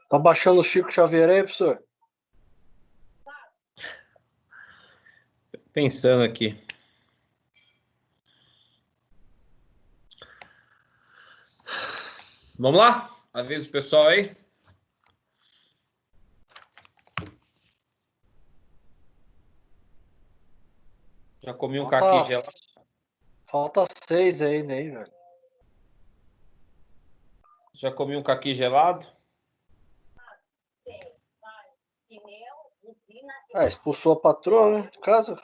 Tá baixando o Chico Xavier aí, professor? Pensando aqui. Vamos lá? Avisa o pessoal aí. Já comi um caqui gelado. Falta 6 aí, né, velho? Já comi um caqui gelado. Expulsou a patroa, né? De casa.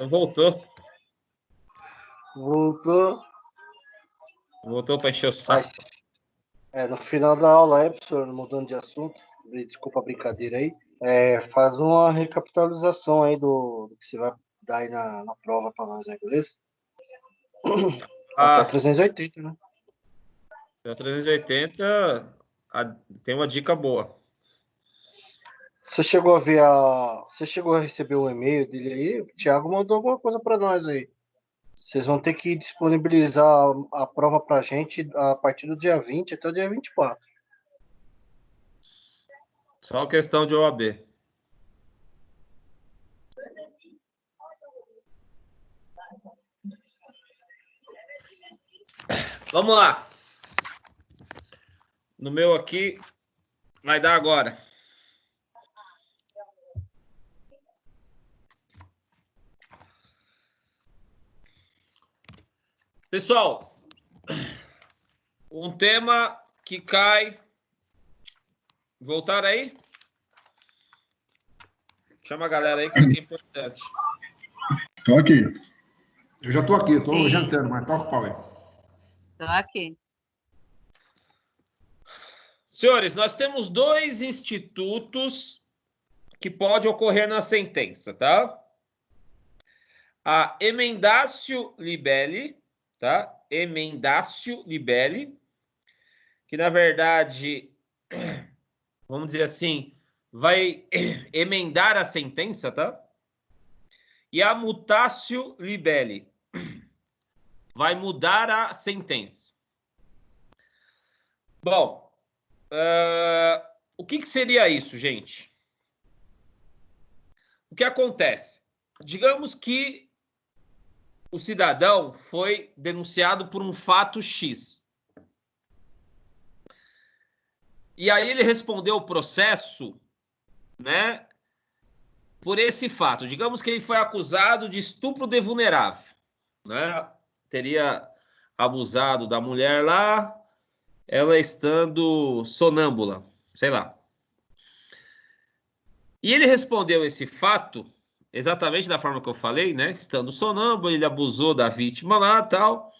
Voltou. Voltou para encher o saco. No final da aula aí, professor, mudando de assunto, desculpa a brincadeira aí, faz uma recapitalização aí do que você vai dar aí na prova para nós, né, beleza? Até 380, né? Até 380 tem uma dica boa. Você chegou a receber o e-mail dele aí? O Thiago mandou alguma coisa para nós aí. Vocês vão ter que disponibilizar a prova pra gente a partir do dia 20 até o dia 24. Só questão de OAB. Vamos lá. No meu aqui, vai dar agora. Pessoal, um tema que cai... Voltaram aí? Chama a galera aí que isso aqui é importante. Tô aqui. Eu já tô aqui, tô jantando, mas toca o pau aí. Tô aqui. Senhores, nós temos 2 institutos que pode ocorrer na sentença, tá? A emendatio libelli, tá? Emendatio libelli, que na verdade, vamos dizer assim, vai emendar a sentença, tá? E a mutatio libelli, vai mudar a sentença. Bom, o que seria isso, gente? O que acontece? Digamos que o cidadão foi denunciado por um fato X. E aí ele respondeu o processo, né, por esse fato. Digamos que ele foi acusado de estupro de vulnerável, né? Teria abusado da mulher lá, ela estando sonâmbula, sei lá. E ele respondeu esse fato exatamente da forma que eu falei, né? Estando sonâmbulo, ele abusou da vítima lá e tal.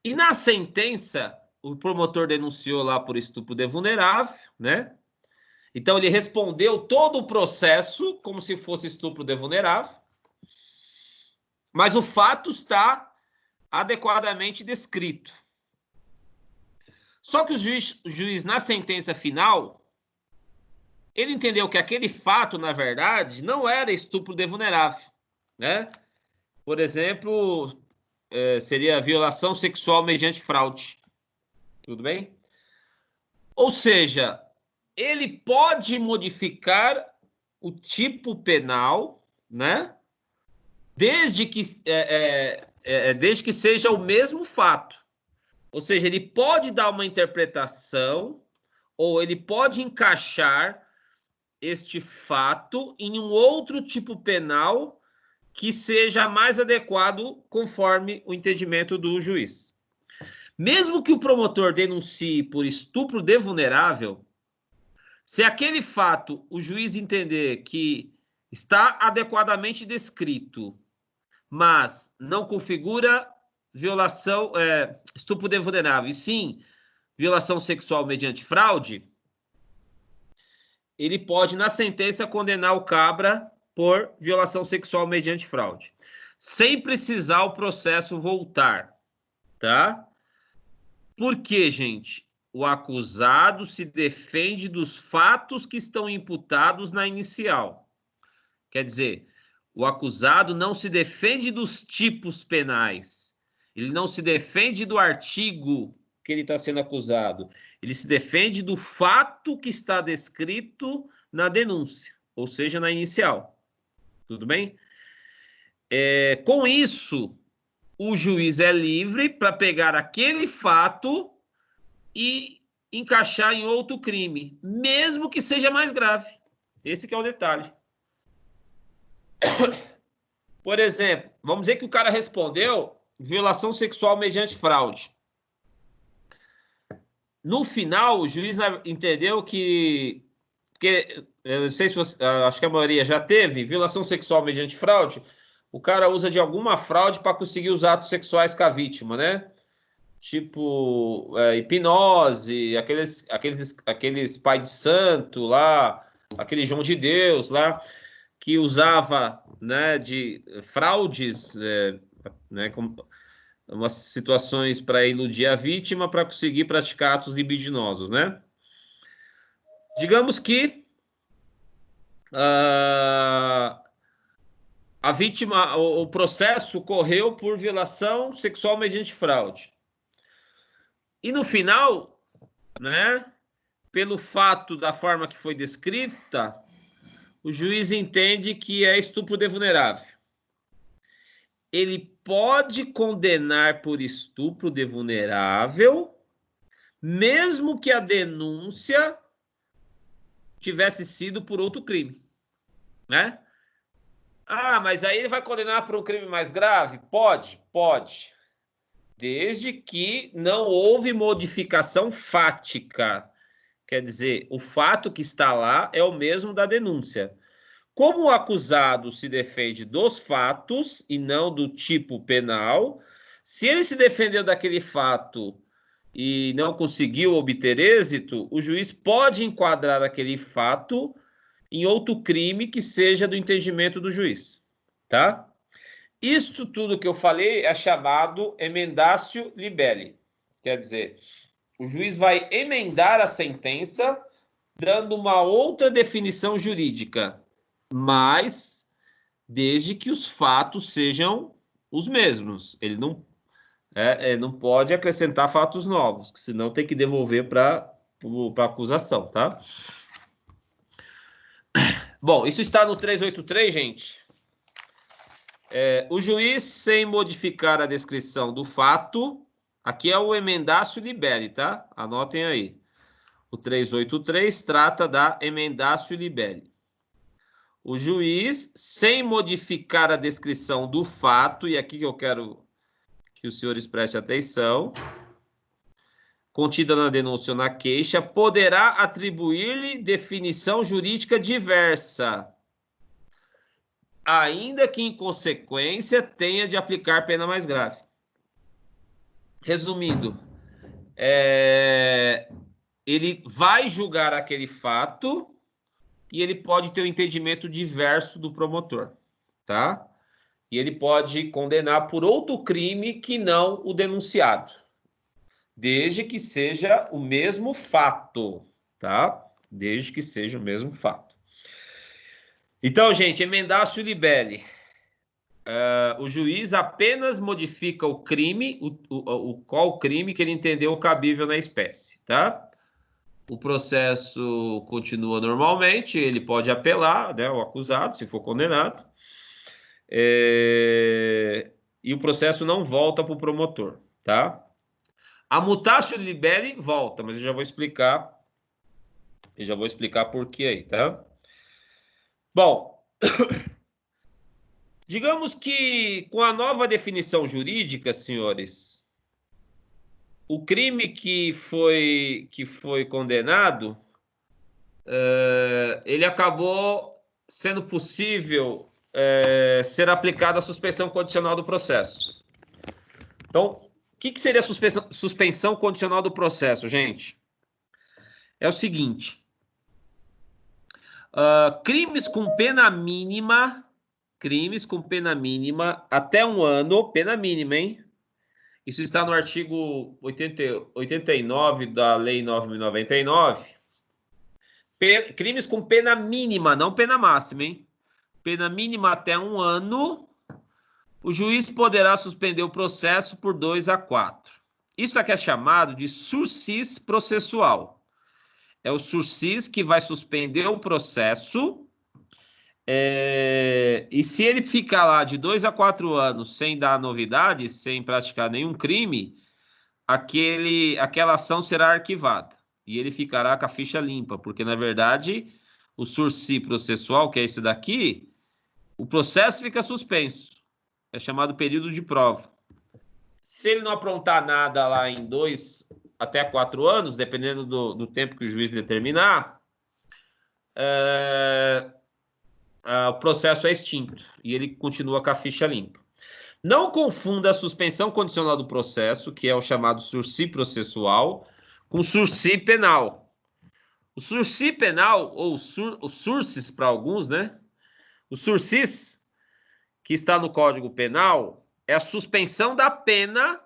E na sentença, o promotor denunciou lá por estupro de vulnerável, né? Então, ele respondeu todo o processo como se fosse estupro de vulnerável. Mas o fato está adequadamente descrito. Só que o juiz na sentença final, ele entendeu que aquele fato, na verdade, não era estupro de vulnerável, né? Por exemplo, seria violação sexual mediante fraude. Tudo bem? Ou seja, ele pode modificar o tipo penal, né? Desde que seja o mesmo fato. Ou seja, ele pode dar uma interpretação ou ele pode encaixar este fato em um outro tipo penal que seja mais adequado conforme o entendimento do juiz. Mesmo que o promotor denuncie por estupro de vulnerável, se aquele fato o juiz entender que está adequadamente descrito, mas não configura violação, estupro de vulnerável, e sim violação sexual mediante fraude, ele pode, na sentença, condenar o cabra por violação sexual mediante fraude, sem precisar o processo voltar, tá? Por quê, gente? O acusado se defende dos fatos que estão imputados na inicial. Quer dizer, o acusado não se defende dos tipos penais. Ele não se defende do artigo que ele está sendo acusado. Ele se defende do fato que está descrito na denúncia, ou seja, na inicial. Tudo bem? Com isso, o juiz é livre para pegar aquele fato e encaixar em outro crime, mesmo que seja mais grave. Esse que é o detalhe. Por exemplo, vamos dizer que o cara respondeu violação sexual mediante fraude. No final, o juiz entendeu que eu não sei se você, acho que a maioria já teve, violação sexual mediante fraude, o cara usa de alguma fraude para conseguir os atos sexuais com a vítima, né? Tipo, hipnose, aqueles pai de santo lá, aquele João de Deus lá, que usava, né, de fraudes, né, como umas situações para iludir a vítima para conseguir praticar atos libidinosos, né? Digamos que a vítima, o processo correu por violação sexual mediante fraude. E no final, né, pelo fato da forma que foi descrita, o juiz entende que é estupro de vulnerável. Ele pode condenar por estupro de vulnerável, mesmo que a denúncia tivesse sido por outro crime, né? Ah, mas aí ele vai condenar por um crime mais grave? Pode, pode. Desde que não houve modificação fática. Quer dizer, o fato que está lá é o mesmo da denúncia. Como o acusado se defende dos fatos e não do tipo penal, se ele se defendeu daquele fato e não conseguiu obter êxito, o juiz pode enquadrar aquele fato em outro crime que seja do entendimento do juiz, tá? Isto tudo que eu falei é chamado emendatio libelli. Quer dizer, o juiz vai emendar a sentença dando uma outra definição jurídica, mas desde que os fatos sejam os mesmos. Ele não pode acrescentar fatos novos, senão tem que devolver para a acusação, tá? Bom, isso está no 383, gente. O juiz, sem modificar a descrição do fato, aqui é o emendatio libelli, tá? Anotem aí. O 383 trata da emendatio libelli. O juiz, sem modificar a descrição do fato, e aqui que eu quero que os senhores prestem atenção, contida na denúncia ou na queixa, poderá atribuir-lhe definição jurídica diversa, ainda que em consequência tenha de aplicar pena mais grave. Resumindo, ele vai julgar aquele fato e ele pode ter um entendimento diverso do promotor, tá? E ele pode condenar por outro crime que não o denunciado, desde que seja o mesmo fato, tá? Desde que seja o mesmo fato. Então, gente, emendatio libelli. O juiz apenas modifica o crime, qual crime que ele entendeu cabível na espécie, tá? O processo continua normalmente, ele pode apelar, né, o acusado, se for condenado, e o processo não volta para o promotor, tá? A mutatio libelli volta, mas eu já vou explicar por que aí, tá? Bom, digamos que com a nova definição jurídica, senhores, o crime que foi condenado, ele acabou sendo possível ser aplicada a suspensão condicional do processo. Então, o que seria a suspensão condicional do processo, gente? É o seguinte: Crimes com pena mínima até 1 ano, pena mínima, hein? Isso está no artigo 89 da Lei 9.099. Crimes com pena mínima, não pena máxima, hein? Pena mínima até 1 ano, o juiz poderá suspender o processo por 2 a 4. Isso aqui é chamado de sursis processual. É o sursis que vai suspender o processo, e se ele ficar lá de 2 a 4 anos sem dar novidade, sem praticar nenhum crime, aquela ação será arquivada e ele ficará com a ficha limpa, porque, na verdade, o sursis processual, que é esse daqui, o processo fica suspenso. É chamado período de prova. Se ele não aprontar nada lá em 2 até 4 anos, dependendo do tempo que o juiz determinar, o processo é extinto e ele continua com a ficha limpa. Não confunda a suspensão condicional do processo, que é o chamado sursis processual, com sursis penal. O sursis penal, ou o sursis para alguns, né? O sursis, que está no Código Penal, é a suspensão da pena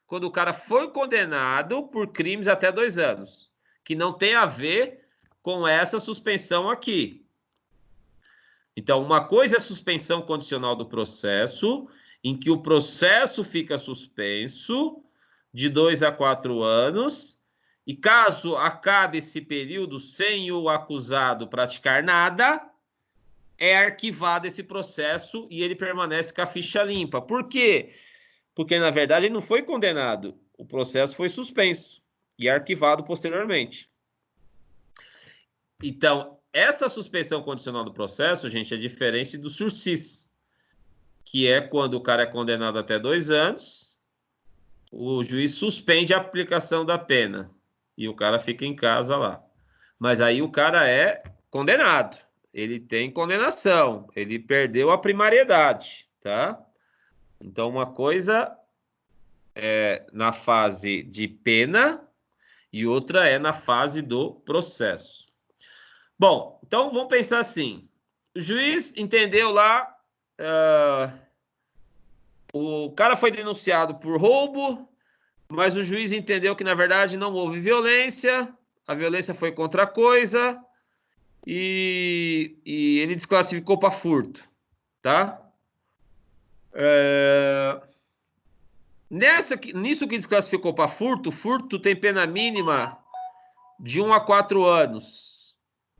quando o cara foi condenado por crimes até 2 anos, que não tem a ver com essa suspensão aqui. Então, uma coisa é a suspensão condicional do processo, em que o processo fica suspenso de 2 a 4 anos, e caso acabe esse período sem o acusado praticar nada, é arquivado esse processo e ele permanece com a ficha limpa. Por quê? Porque, na verdade, ele não foi condenado. O processo foi suspenso e arquivado posteriormente. Então, essa suspensão condicional do processo, gente, é diferente do sursis, que é quando o cara é condenado até 2 anos, o juiz suspende a aplicação da pena e o cara fica em casa lá. Mas aí o cara é condenado. Ele tem condenação, ele perdeu a primariedade, tá? Então, uma coisa é na fase de pena e outra é na fase do processo. Bom, então vamos pensar assim. O juiz entendeu lá, o cara foi denunciado por roubo, mas o juiz entendeu que, na verdade, não houve violência, a violência foi contra a coisa, e ele desclassificou para furto, tá? Nisso que desclassificou para furto tem pena mínima de 1 a 4 anos,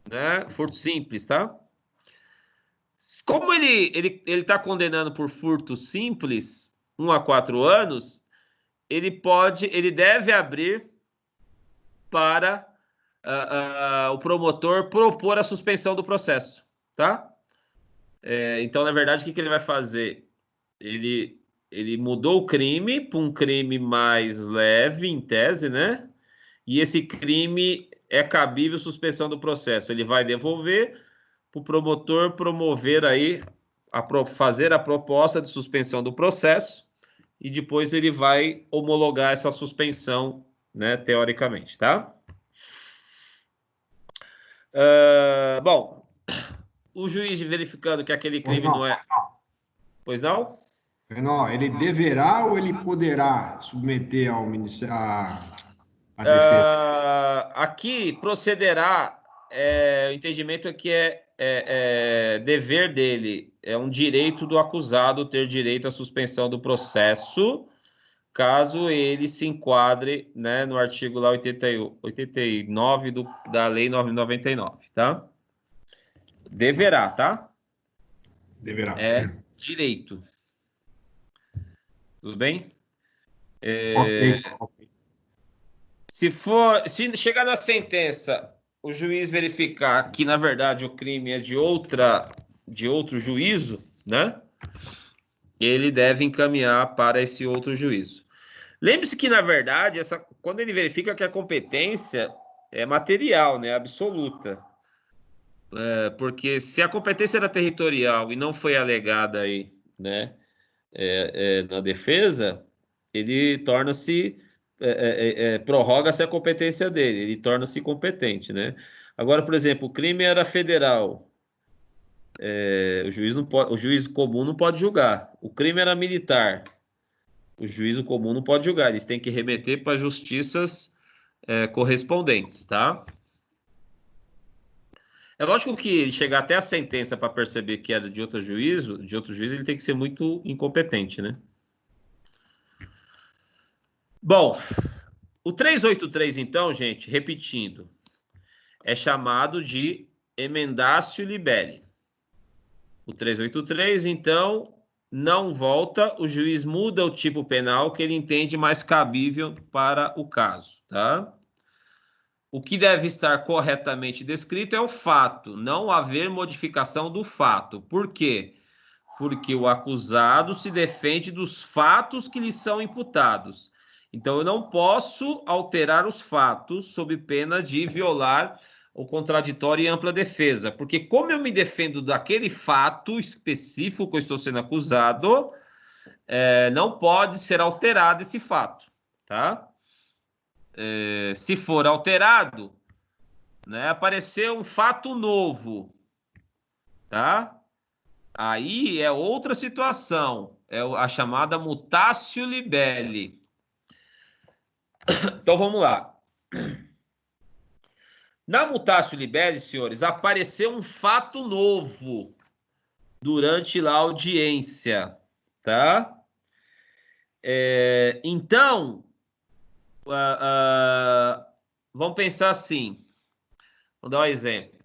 né? Furto simples, tá? Como ele está condenando por furto simples 1 a 4 anos, ele deve abrir para o promotor propor a suspensão do processo, tá? Então, na verdade, o que ele vai fazer? Ele mudou o crime para um crime mais leve, em tese, né? E esse crime é cabível suspensão do processo. Ele vai devolver para o promotor promover aí, fazer a proposta de suspensão do processo e depois ele vai homologar essa suspensão, né, teoricamente, tá? Bom, o juiz verificando que aquele crime não é... Pois não? Não, ele deverá ou ele poderá submeter ao Ministério a defesa? Aqui procederá, o entendimento é que é dever dele, é um direito do acusado ter direito à suspensão do processo, caso ele se enquadre, né, no artigo lá 89 da Lei 9.099, tá? Deverá, tá? Deverá. É direito. Tudo bem? Ok. Se chegar na sentença, o juiz verificar que, na verdade, o crime é de outro juízo, né? Ele deve encaminhar para esse outro juízo. Lembre-se que, na verdade, quando ele verifica que a competência é material, né? Absoluta. Porque se a competência era territorial e não foi alegada aí, né? Na defesa, ele torna-se prorroga-se a competência dele, ele torna-se competente, né? Agora, por exemplo, o crime era federal, o juiz comum não pode julgar. O crime era militar, o juízo comum não pode julgar. Eles têm que remeter para justiças correspondentes, tá? É lógico que chegar até a sentença para perceber que era de outro juízo, ele tem que ser muito incompetente, né? Bom, o 383, então, gente, repetindo, é chamado de emendatio libelli. O 383, então, não volta, o juiz muda o tipo penal que ele entende mais cabível para o caso, tá? O que deve estar corretamente descrito é o fato, não haver modificação do fato. Por quê? Porque o acusado se defende dos fatos que lhe são imputados. Então, eu não posso alterar os fatos sob pena de violar o contraditório e ampla defesa. Porque como eu me defendo daquele fato específico que eu estou sendo acusado, não pode ser alterado esse fato, tá? Se for alterado, né, apareceu um fato novo, tá? Aí é outra situação, é a chamada mutatio libelli. Então vamos lá. Na mutatio libelli, senhores, apareceu um fato novo durante a audiência, tá? Então, vamos pensar assim. Vou dar um exemplo.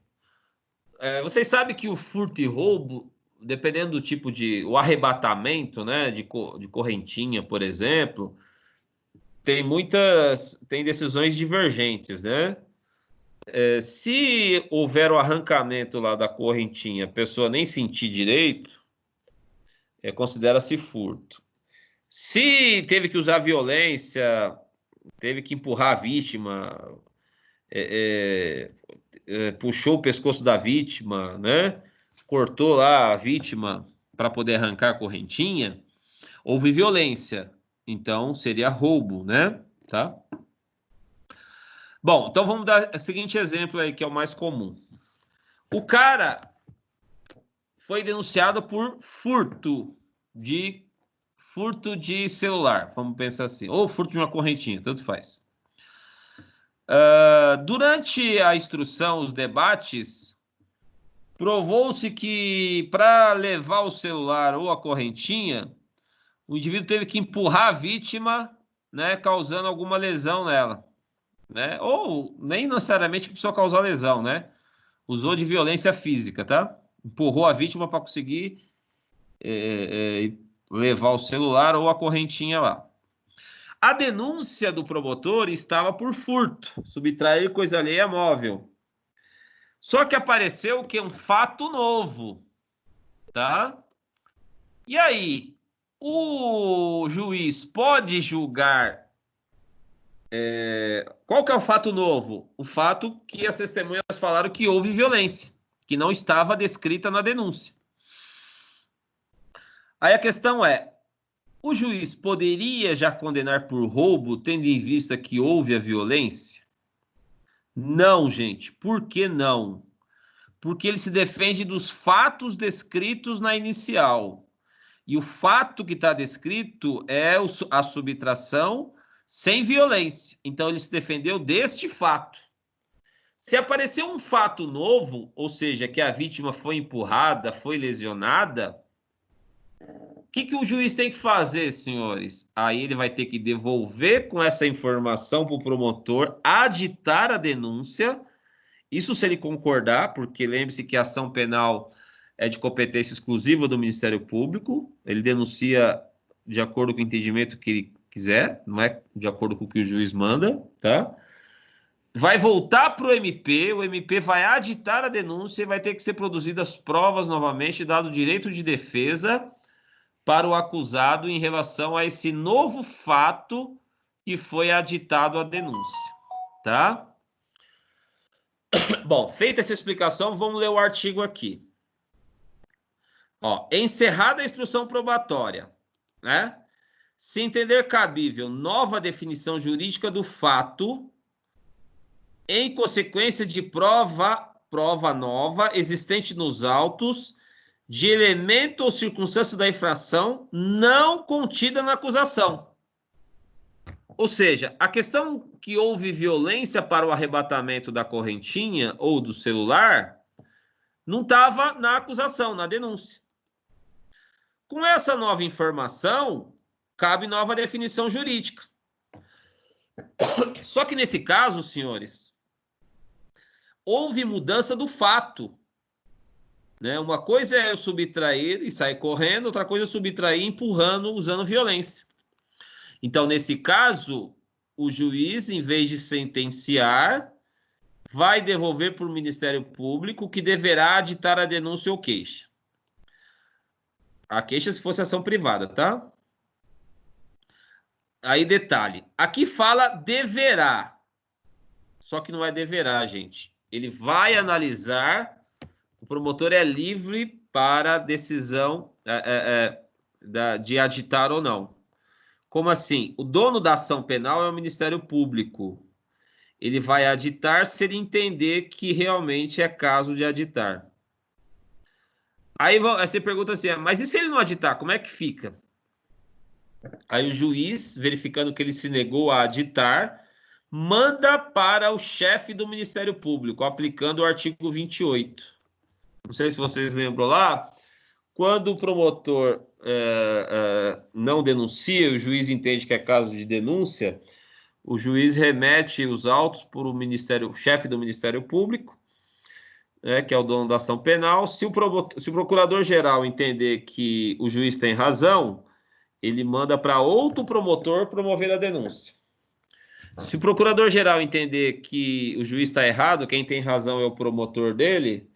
Vocês sabem que o furto e roubo, dependendo do tipo o arrebatamento, né, de correntinha, por exemplo, tem decisões divergentes, né? Se houver o arrancamento lá da correntinha, a pessoa nem sentir direito, considera-se furto. Se teve que usar violência, teve que empurrar a vítima, puxou o pescoço da vítima, né? Cortou lá a vítima para poder arrancar a correntinha, houve violência. Então, seria roubo, né? Tá? Bom, então vamos dar o seguinte exemplo aí, que é o mais comum. O cara foi denunciado por furto de celular, vamos pensar assim, ou furto de uma correntinha, tanto faz. Durante a instrução, os debates, provou-se que para levar o celular ou a correntinha, o indivíduo teve que empurrar a vítima, né, causando alguma lesão nela, né? Ou nem necessariamente precisou causar lesão, né? Usou de violência física, tá? Empurrou a vítima para conseguir levar o celular ou a correntinha lá. A denúncia do promotor estava por furto, subtrair coisa alheia móvel. Só que apareceu o que? Um fato novo, tá? E aí, o juiz pode julgar... qual que é o fato novo? O fato que as testemunhas falaram que houve violência, que não estava descrita na denúncia. Aí a questão é, o juiz poderia já condenar por roubo, tendo em vista que houve a violência? Não, gente. Por que não? Porque ele se defende dos fatos descritos na inicial. E o fato que está descrito é a subtração sem violência. Então, ele se defendeu deste fato. Se aparecer um fato novo, ou seja, que a vítima foi empurrada, foi lesionada, o que o juiz tem que fazer, senhores? Aí ele vai ter que devolver com essa informação para o promotor, aditar a denúncia. Isso se ele concordar, porque lembre-se que a ação penal é de competência exclusiva do Ministério Público. Ele denuncia de acordo com o entendimento que ele quiser, não é de acordo com o que o juiz manda, tá? Vai voltar para o MP vai aditar a denúncia e vai ter que ser produzidas provas novamente, dado o direito de defesa para o acusado em relação a esse novo fato que foi aditado a denúncia, tá? Bom, feita essa explicação, vamos ler o artigo aqui. Ó, encerrada a instrução probatória, né? Se entender cabível nova definição jurídica do fato, em consequência de prova nova existente nos autos, de elemento ou circunstância da infração não contida na acusação. Ou seja, a questão que houve violência para o arrebatamento da correntinha ou do celular não estava na acusação, na denúncia. Com essa nova informação, cabe nova definição jurídica. Só que nesse caso, senhores, houve mudança do fato. Né? Uma coisa é eu subtrair e sair correndo, outra coisa é subtrair empurrando, usando violência. Então, nesse caso, o juiz, em vez de sentenciar, vai devolver para o Ministério Público, que deverá aditar a denúncia ou queixa. A queixa se fosse ação privada, tá? Aí, detalhe. Aqui fala deverá. Só que não é deverá, gente. Ele vai analisar. O promotor é livre para a decisão de aditar ou não. Como assim? O dono da ação penal é o Ministério Público. Ele vai aditar se ele entender que realmente é caso de aditar. Aí você pergunta assim, mas e se ele não aditar, como é que fica? Aí o juiz, verificando que ele se negou a aditar, manda para o chefe do Ministério Público, aplicando o artigo 28. Não sei se vocês lembram lá, quando o promotor não denuncia, o juiz entende que é caso de denúncia, o juiz remete os autos para o chefe do Ministério Público, que é o dono da ação penal. Se o procurador-geral entender que o juiz tem razão, ele manda para outro promotor promover a denúncia. Se o procurador-geral entender que o juiz está errado, quem tem razão é o promotor dele,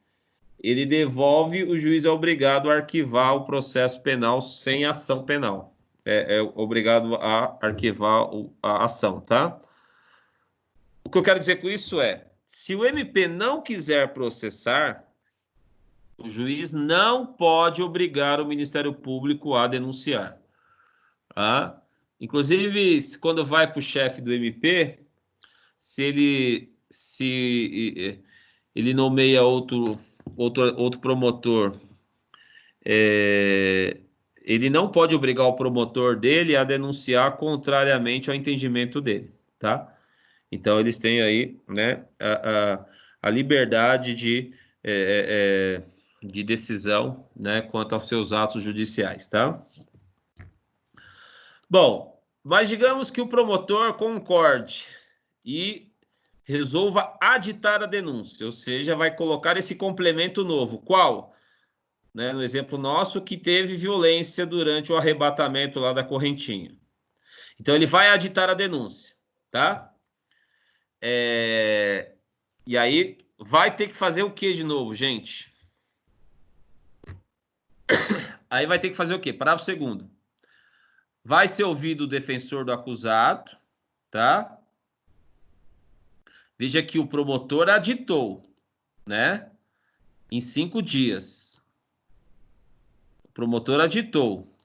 ele devolve, o juiz é obrigado a arquivar o processo penal sem ação penal. É obrigado a arquivar a ação, tá? O que eu quero dizer com isso é, se o MP não quiser processar, o juiz não pode obrigar o Ministério Público a denunciar. Tá? Inclusive, quando vai para o chefe do MP, se ele nomeia outro promotor, ele não pode obrigar o promotor dele a denunciar contrariamente ao entendimento dele, tá? Então, eles têm aí, né, a liberdade de decisão, né, quanto aos seus atos judiciais, tá? Bom, mas digamos que o promotor concorde e resolva aditar a denúncia, ou seja, vai colocar esse complemento novo. Qual? Né, no exemplo nosso, que teve violência durante o arrebatamento lá da correntinha. Então, ele vai aditar a denúncia, tá? E aí, vai ter que fazer o que de novo, gente? Aí vai ter que fazer o quê? Parágrafo 2º. Vai ser ouvido o defensor do acusado, tá? Veja que o promotor aditou, né? Em 5 dias. O promotor aditou.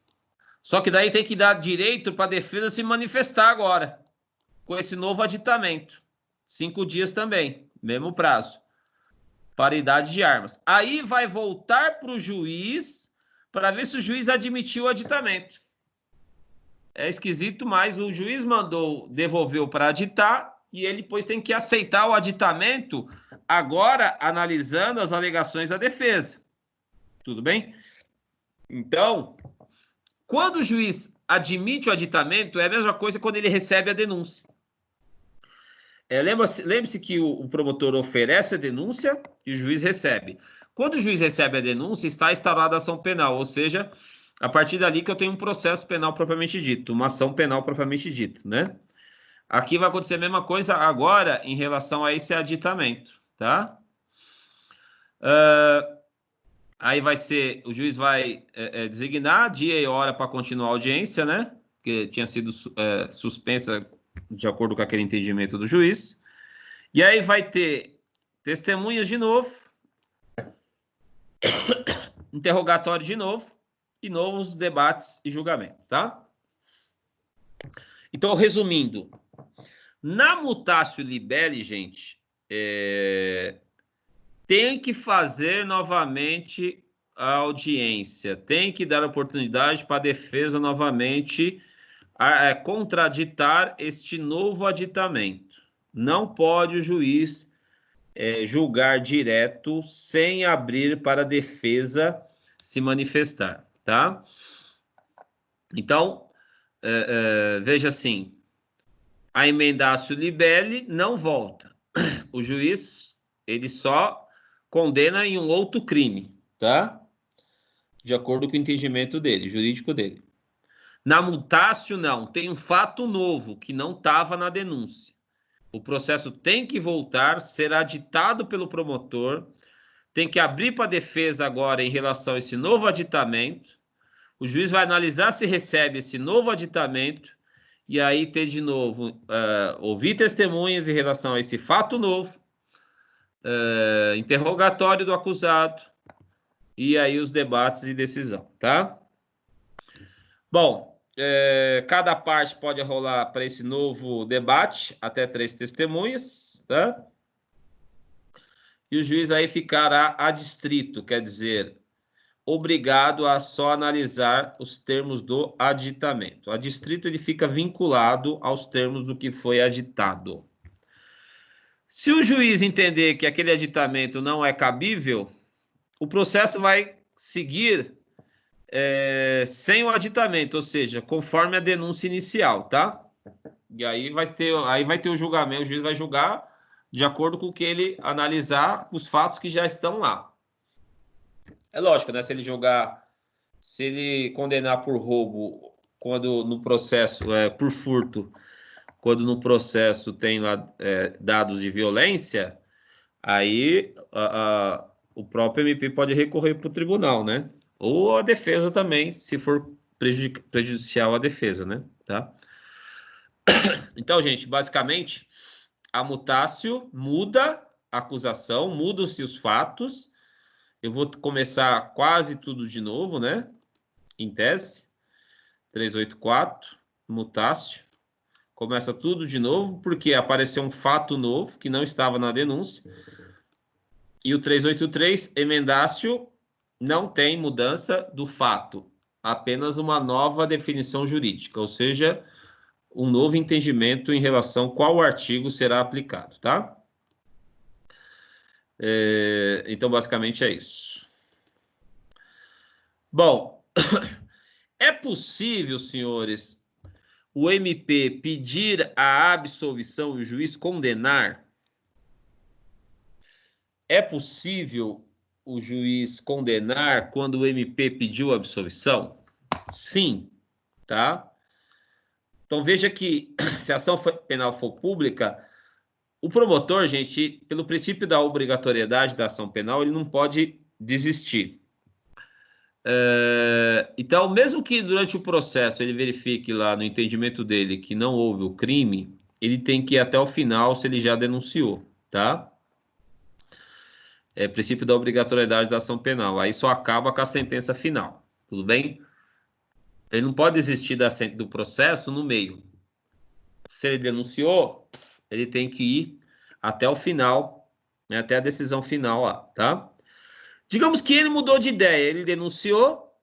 Só que daí tem que dar direito para a defesa se manifestar agora, com esse novo aditamento. 5 dias também, mesmo prazo. Paridade de armas. Aí vai voltar para o juiz para ver se o juiz admitiu o aditamento. É esquisito, mas o juiz mandou, devolveu para aditar, e ele depois tem que aceitar o aditamento, agora analisando as alegações da defesa. Tudo bem? Então, quando o juiz admite o aditamento, é a mesma coisa quando ele recebe a denúncia. Lembre-se que o promotor oferece a denúncia e o juiz recebe. Quando o juiz recebe a denúncia, está instaurada a ação penal, ou seja, a partir dali que eu tenho um processo penal propriamente dito, uma ação penal propriamente dita, né? Aqui vai acontecer a mesma coisa agora em relação a esse aditamento, tá? Aí vai ser, o juiz vai designar dia e hora para continuar a audiência, né? Que tinha sido suspensa de acordo com aquele entendimento do juiz. E aí vai ter testemunhas de novo, interrogatório de novo, e novos debates e julgamento, tá? Então, resumindo, na mutatio libelli, gente, tem que fazer novamente a audiência, tem que dar oportunidade para a defesa novamente contraditar este novo aditamento. Não pode o juiz julgar direto sem abrir para a defesa se manifestar, tá? Então, veja assim, a emendatio libelli não volta. O juiz, ele só condena em um outro crime, tá? De acordo com o entendimento dele, jurídico dele. Na mutatio, não. Tem um fato novo que não estava na denúncia. O processo tem que voltar, será ditado pelo promotor, tem que abrir para a defesa agora em relação a esse novo aditamento. O juiz vai analisar se recebe esse novo aditamento e aí ter de novo, ouvir testemunhas em relação a esse fato novo, interrogatório do acusado e aí os debates e decisão, tá? Bom, cada parte pode rolar para esse novo debate até 3 testemunhas, tá? E o juiz aí ficará adstrito, quer dizer, obrigado a só analisar os termos do aditamento. O adstrito ele fica vinculado aos termos do que foi aditado. Se o juiz entender que aquele aditamento não é cabível, o processo vai seguir sem o aditamento, ou seja, conforme a denúncia inicial, tá? E aí vai ter o julgamento, o juiz vai julgar de acordo com o que ele analisar os fatos que já estão lá. É lógico, né? Se ele condenar por roubo, quando no processo, por furto, quando no processo tem lá dados de violência, aí o próprio MP pode recorrer para o tribunal, né? Ou a defesa também, se for prejudicial à defesa, né? Tá? Então, gente, basicamente, a mutatio muda a acusação, mudam-se os fatos. Eu vou começar quase tudo de novo, né? Em tese. 384, mutatio. Começa tudo de novo, porque apareceu um fato novo que não estava na denúncia. E o 383, emendatio, não tem mudança do fato, apenas uma nova definição jurídica, ou seja, um novo entendimento em relação a qual artigo será aplicado, tá? Então, basicamente, é isso. Bom, é possível, senhores, o MP pedir a absolvição e o juiz condenar? É possível o juiz condenar quando o MP pediu a absolvição? Sim, tá? Então, veja que se a ação penal for pública, o promotor, gente, pelo princípio da obrigatoriedade da ação penal, ele não pode desistir. Então, mesmo que durante o processo ele verifique lá no entendimento dele que não houve o crime, ele tem que ir até o final se ele já denunciou, tá? É princípio da obrigatoriedade da ação penal. Aí só acaba com a sentença final, tudo bem? Ele não pode desistir do processo no meio. Se ele denunciou, ele tem que ir até o final, né, até a decisão final lá, tá? Digamos que ele mudou de ideia, ele denunciou,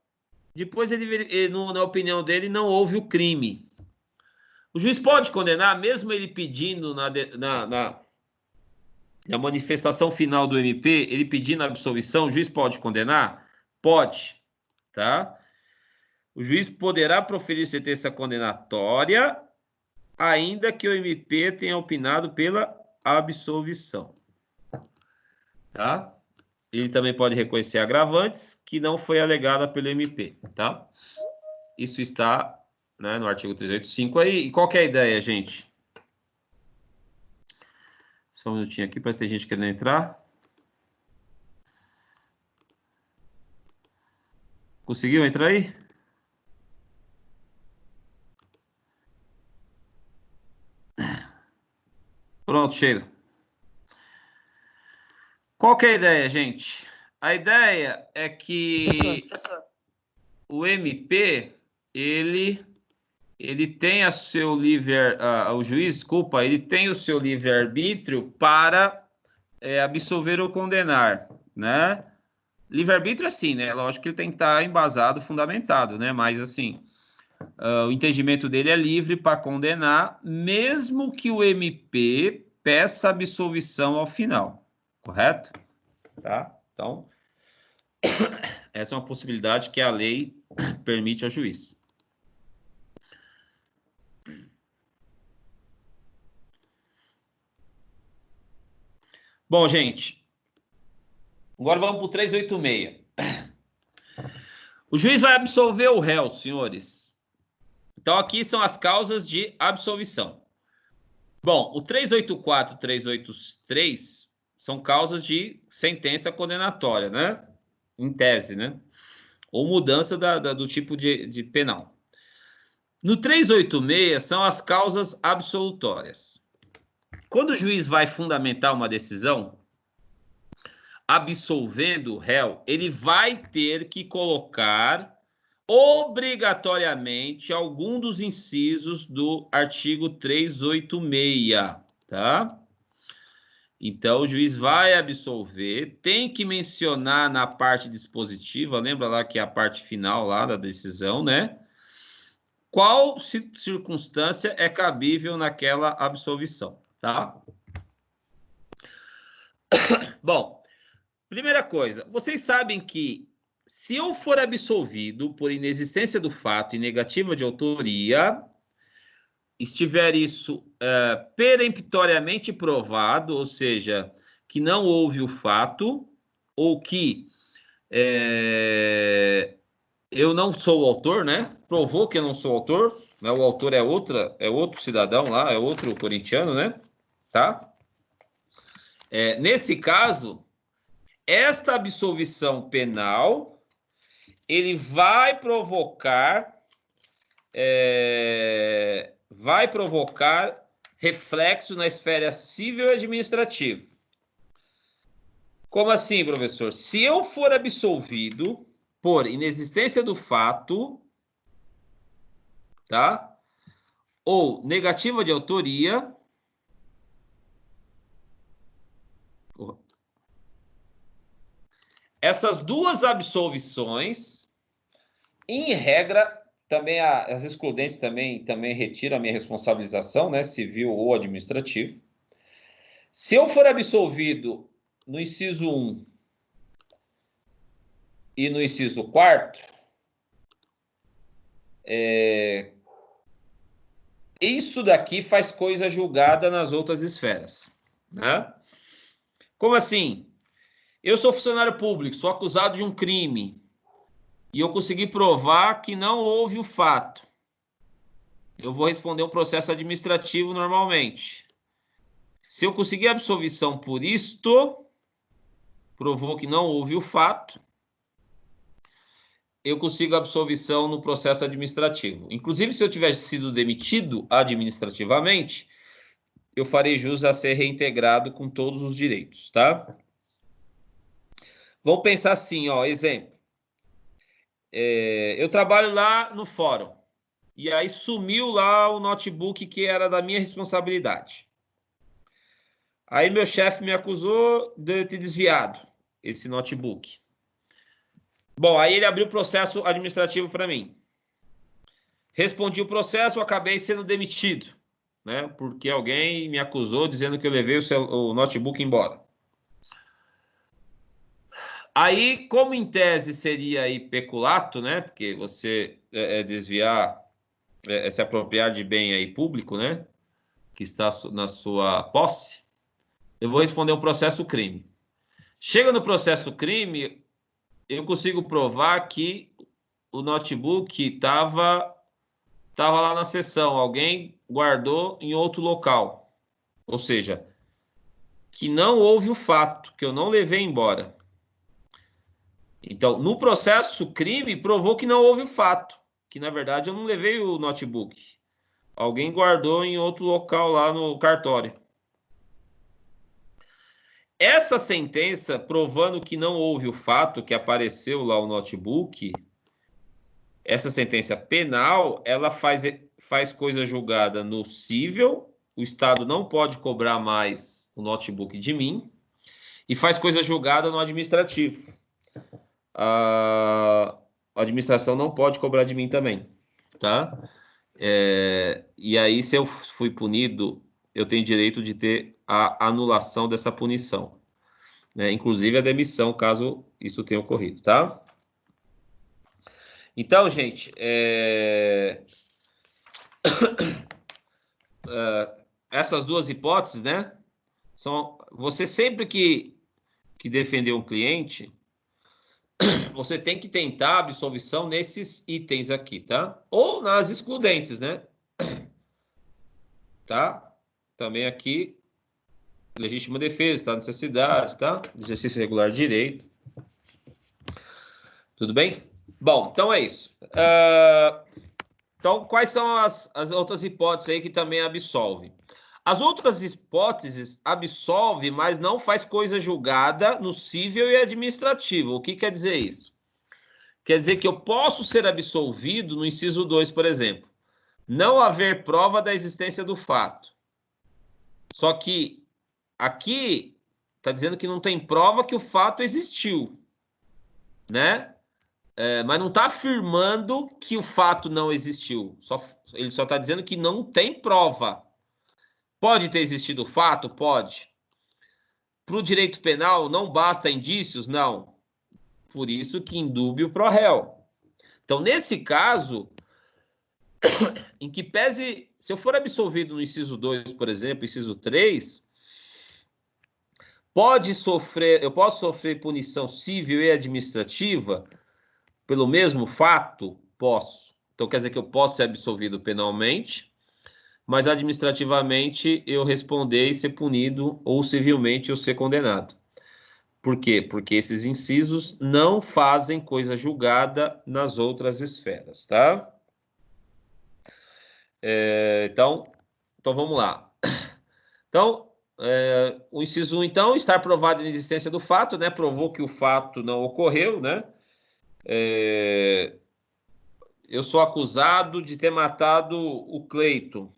depois na opinião dele, não houve o crime. O juiz pode condenar, mesmo ele pedindo na manifestação final do MP, ele pedindo a absolvição, o juiz pode condenar? Pode, tá? O juiz poderá proferir sentença condenatória, ainda que o MP tenha opinado pela absolvição, tá? Ele também pode reconhecer agravantes que não foi alegada pelo MP, tá? Isso está, né, no artigo 385 aí. E qual que é a ideia, gente? Só um minutinho aqui, para ter gente querendo entrar. Conseguiu entrar aí? Pronto, Sheila. Qual que é a ideia, gente? A ideia é que o MP, ele ele tem a seu o juiz, desculpa, ele tem o seu livre-arbítrio para absolver ou condenar, né? Livre-arbítrio, assim, né? Lógico que ele tem que estar embasado, fundamentado, né? Mas, assim, o entendimento dele é livre para condenar, mesmo que o MP peça absolvição ao final, correto? Tá? Então, essa é uma possibilidade que a lei permite ao juiz. Bom, gente, agora vamos para o 386. O juiz vai absolver o réu, senhores. Então, aqui são as causas de absolvição. Bom, o 384 e 383 são causas de sentença condenatória, né? Em tese, né? Ou mudança do tipo de penal. No 386 são as causas absolutórias. Quando o juiz vai fundamentar uma decisão, absolvendo o réu, ele vai ter que colocar obrigatoriamente algum dos incisos do artigo 386, tá? Então, o juiz vai absolver, tem que mencionar na parte dispositiva, lembra lá que é a parte final lá da decisão, né? Qual circunstância é cabível naquela absolvição, tá? Bom, primeira coisa, vocês sabem que se eu for absolvido por inexistência do fato e negativa de autoria, estiver isso peremptoriamente provado, ou seja, que não houve o fato, ou que eu não sou o autor, né? Provou que eu não sou o autor, né? O autor é outro cidadão lá, é outro corintiano, né? Tá? Nesse caso, esta absolvição penal, ele vai provocar reflexo na esfera civil e administrativa. Como assim, professor? Se eu for absolvido por inexistência do fato, tá? Ou negativa de autoria, essas duas absolvições, em regra, também as excludentes também retiram a minha responsabilização, né, civil ou administrativa. Se eu for absolvido no inciso 1 e no inciso 4º, isso daqui faz coisa julgada nas outras esferas, né? Como assim? Eu sou funcionário público, sou acusado de um crime e eu consegui provar que não houve o fato. Eu vou responder um processo administrativo normalmente. Se eu conseguir absolvição por isto, provou que não houve o fato, eu consigo absolvição no processo administrativo. Inclusive, se eu tivesse sido demitido administrativamente, eu farei jus a ser reintegrado com todos os direitos, tá? Vamos pensar assim, ó, exemplo. Eu trabalho lá no fórum, e aí sumiu lá o notebook que era da minha responsabilidade. Aí meu chefe me acusou de ter desviado esse notebook. Bom, aí ele abriu o processo administrativo para mim. Respondi o processo, acabei sendo demitido, né? Porque alguém me acusou dizendo que eu levei o notebook embora. Aí, como em tese seria aí peculato, né? Porque você desviar, se apropriar de bem aí público, né? Que está na sua posse, eu vou responder um processo crime. Chega no processo crime, eu consigo provar que o notebook estava lá na sessão, alguém guardou em outro local. Ou seja, que não houve o fato, que eu não levei embora. Então, no processo crime, provou que não houve o fato, que na verdade eu não levei o notebook. Alguém guardou em outro local lá no cartório. Esta sentença, provando que não houve o fato, que apareceu lá o notebook, essa sentença penal, ela faz faz coisa julgada no cível, o Estado não pode cobrar mais o notebook de mim, e faz coisa julgada no administrativo. A administração não pode cobrar de mim também, tá? E aí, se eu fui punido, eu tenho direito de ter a anulação dessa punição, né? Inclusive a demissão, caso isso tenha ocorrido, tá? Então, gente, essas duas hipóteses, né? São você sempre que defender um cliente, você tem que tentar a absolvição nesses itens aqui, tá? Ou nas excludentes, né? Tá? Também aqui, legítima defesa, tá? Necessidade, tá? Exercício regular de direito. Tudo bem? Bom, então é isso. Então, quais são as outras hipóteses aí que também absolvem? As outras hipóteses absolve, mas não faz coisa julgada no cível e administrativo. O que quer dizer isso? Quer dizer que eu posso ser absolvido no inciso 2, por exemplo. Não haver prova da existência do fato. Só que aqui está dizendo que não tem prova que o fato existiu, né? Mas não está afirmando que o fato não existiu. Ele só está dizendo que não tem prova. Pode ter existido o fato? Pode. Para o direito penal, não basta indícios? Não. Por isso que indúbio pro réu. Então, nesse caso, em que pese, se eu for absolvido no inciso 2, por exemplo, inciso 3, eu posso sofrer punição civil e administrativa pelo mesmo fato? Posso. Então, quer dizer que eu posso ser absolvido penalmente, mas administrativamente eu responder e ser punido, ou civilmente eu ser condenado. Por quê? Porque esses incisos não fazem coisa julgada nas outras esferas, tá? Então vamos lá. Então, o inciso 1, então, estar provado a inexistência do fato, né? Provou que o fato não ocorreu, né? Eu sou acusado de ter matado o Cleiton.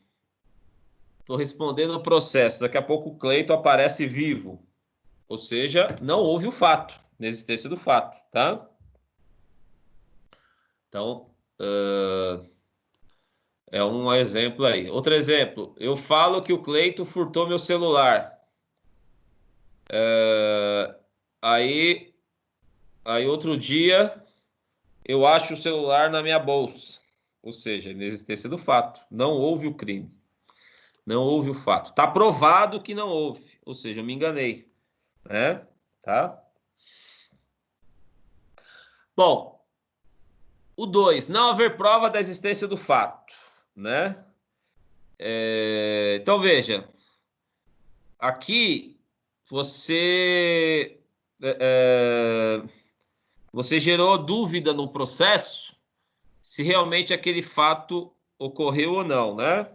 Estou respondendo o processo. Daqui a pouco o Cleiton aparece vivo. Ou seja, não houve o fato, na existência do fato, tá? Então, é um exemplo aí. Outro exemplo, eu falo que o Cleiton furtou meu celular. Aí outro dia, eu acho o celular na minha bolsa. Ou seja, na existência do fato. Não houve o crime. Não houve o fato. Está provado que não houve. Ou seja, eu me enganei. Né? Tá? Bom, o 2, não haver prova da existência do fato, né? Então, veja, aqui você gerou dúvida no processo se realmente aquele fato ocorreu ou não, né?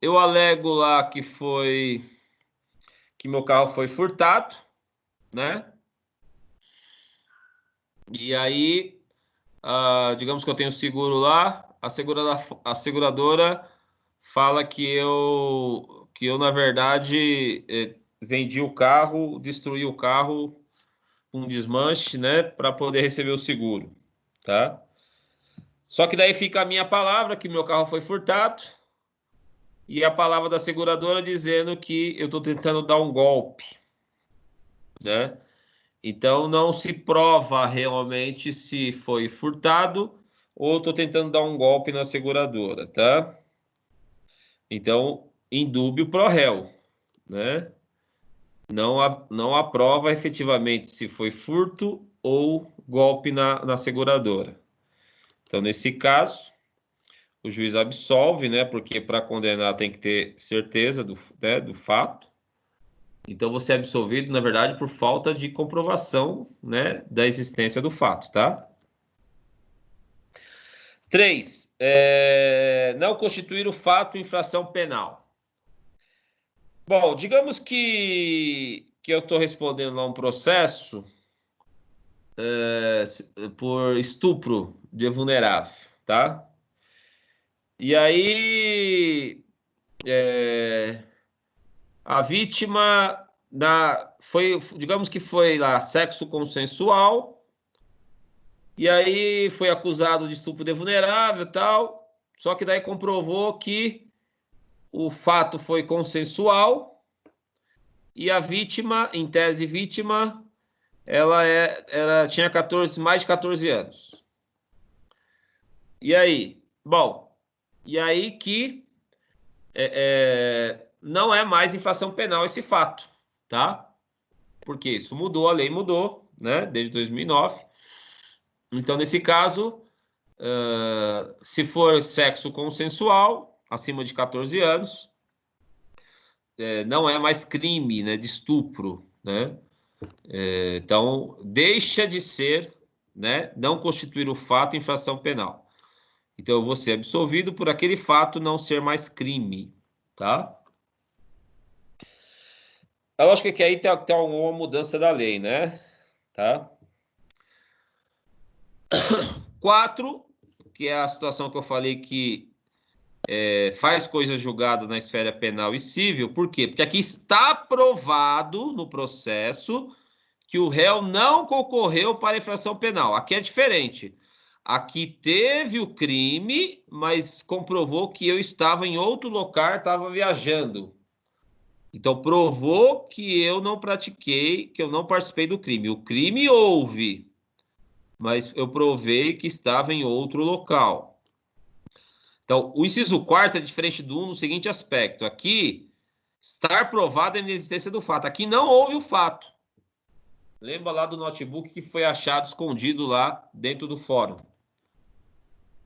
Eu alego lá que meu carro foi furtado, né? E aí, digamos que eu tenho seguro lá, a seguradora fala que eu na verdade, vendi o carro, destruí o carro com um desmanche, né, para poder receber o seguro, tá? Só que daí fica a minha palavra que meu carro foi furtado e a palavra da seguradora dizendo que eu estou tentando dar um golpe, né? Então, não se prova realmente se foi furtado ou estou tentando dar um golpe na seguradora, tá? Então, indúbio pro réu, né? Não aprova efetivamente se foi furto ou golpe na seguradora. Então, nesse caso, o juiz absolve, né? Porque para condenar tem que ter certeza do fato. Então, você é absolvido, na verdade, por falta de comprovação, né, da existência do fato, tá? 3. Não constituir o fato infração penal. Bom, digamos que eu estou respondendo lá um processo por estupro de vulnerável, tá? E aí a vítima foi, digamos que foi lá sexo consensual, e aí foi acusado de estupro de vulnerável e tal, só que daí comprovou que o fato foi consensual e a vítima, em tese vítima, ela tinha mais de 14 anos. E aí? Bom, e aí que não é mais infração penal esse fato, tá? Porque isso mudou, a lei mudou, né? Desde 2009. Então, nesse caso, se for sexo consensual, acima de 14 anos, não é mais crime, né, de estupro, né? Então, deixa de ser, né, não constituir o fato infração penal. Então, eu vou ser absolvido por aquele fato não ser mais crime, tá? A lógica é que aí tem uma mudança da lei, né? Tá? 4, que é a situação que eu falei que faz coisa julgada na esfera penal e civil. Por quê? Porque aqui está provado no processo que o réu não concorreu para a infração penal. Aqui é diferente. Aqui teve o crime, mas comprovou que eu estava em outro local, estava viajando. Então, provou que eu não pratiquei, que eu não participei do crime. O crime houve, mas eu provei que estava em outro local. Então, o inciso 4º é diferente do 1 no seguinte aspecto. Aqui, estar provado a inexistência do fato. Aqui não houve o fato. Lembra lá do notebook que foi achado escondido lá dentro do fórum,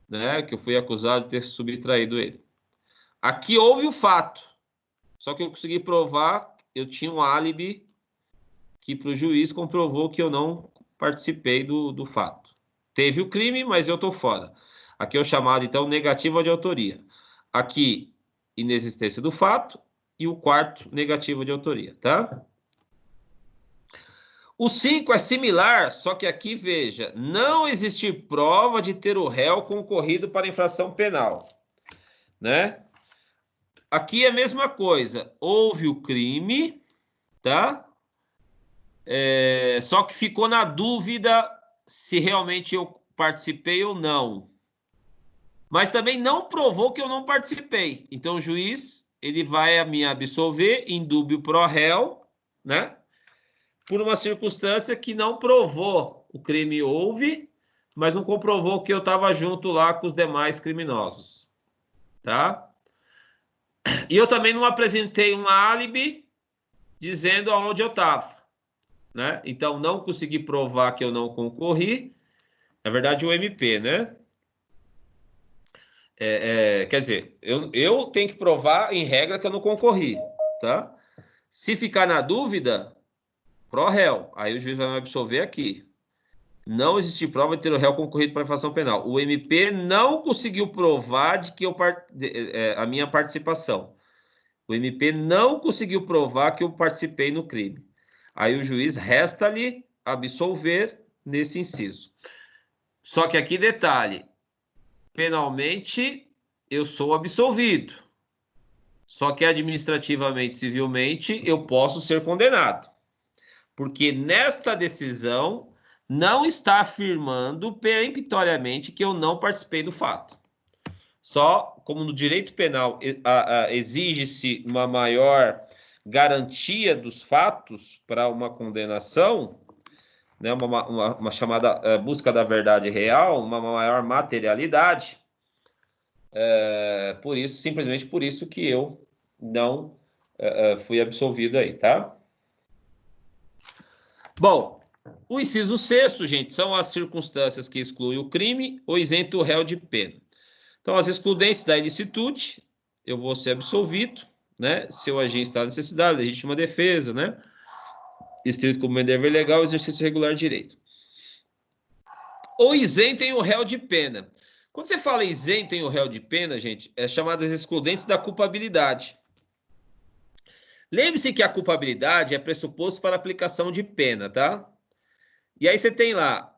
né? Que eu fui acusado de ter subtraído ele. Aqui houve o fato. Só que eu consegui provar, eu tinha um álibi que para o juiz comprovou que eu não participei do fato. Teve o crime, mas eu estou fora. Aqui é o chamado, então, negativa de autoria. Aqui, inexistência do fato. E o 4º, negativa de autoria, tá? O 5 é similar, só que aqui, veja, não existir prova de ter o réu concorrido para infração penal, né? Aqui é a mesma coisa. Houve o crime, tá? Só que ficou na dúvida se realmente eu participei ou não. Mas também não provou que eu não participei. Então, o juiz ele vai me absolver in dubio pro réu, né? Por uma circunstância que não provou o crime houve, mas não comprovou que eu estava junto lá com os demais criminosos, tá? E eu também não apresentei um álibi dizendo aonde eu estava, né? Então, não consegui provar que eu não concorri. Na verdade, o MP, né? Quer dizer, eu tenho que provar, em regra, que eu não concorri, tá? Se ficar na dúvida, pro réu. Aí o juiz vai me absolver aqui. Não existe prova de ter o réu concorrido para infração penal. O MP não conseguiu provar de que a minha participação. O MP não conseguiu provar que eu participei no crime. Aí o juiz resta-lhe absolver nesse inciso. Só que aqui, detalhe, penalmente eu sou absolvido. Só que administrativamente, civilmente, eu posso ser condenado. Porque nesta decisão não está afirmando peremptoriamente que eu não participei do fato. Só como no direito penal exige-se uma maior garantia dos fatos para uma condenação, né, uma chamada busca da verdade real, uma maior materialidade, por isso, simplesmente por isso que eu não fui absolvido aí, tá? Bom, o inciso 6º, gente, são as circunstâncias que excluem o crime ou isentam o réu de pena. Então, as excludentes da ilicitude, eu vou ser absolvido, né? Se eu agir em estado de necessidade, legítima defesa, né? Estrito como dever legal, exercício regular de direito. Ou isentem o réu de pena. Quando você fala isentem o réu de pena, gente, é chamadas excludentes da culpabilidade. Lembre-se que a culpabilidade é pressuposto para aplicação de pena, tá? E aí você tem lá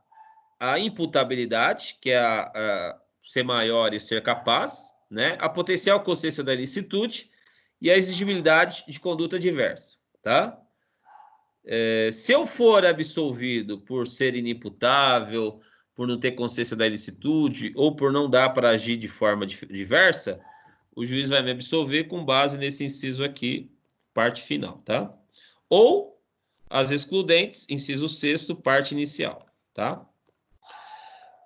a imputabilidade, que é a ser maior e ser capaz, né? A potencial consciência da ilicitude e a exigibilidade de conduta diversa, tá? Se eu for absolvido por ser inimputável, por não ter consciência da ilicitude ou por não dar para agir de forma diversa, o juiz vai me absolver com base nesse inciso aqui, parte final, tá? Ou as excludentes, inciso 6º, parte inicial, tá?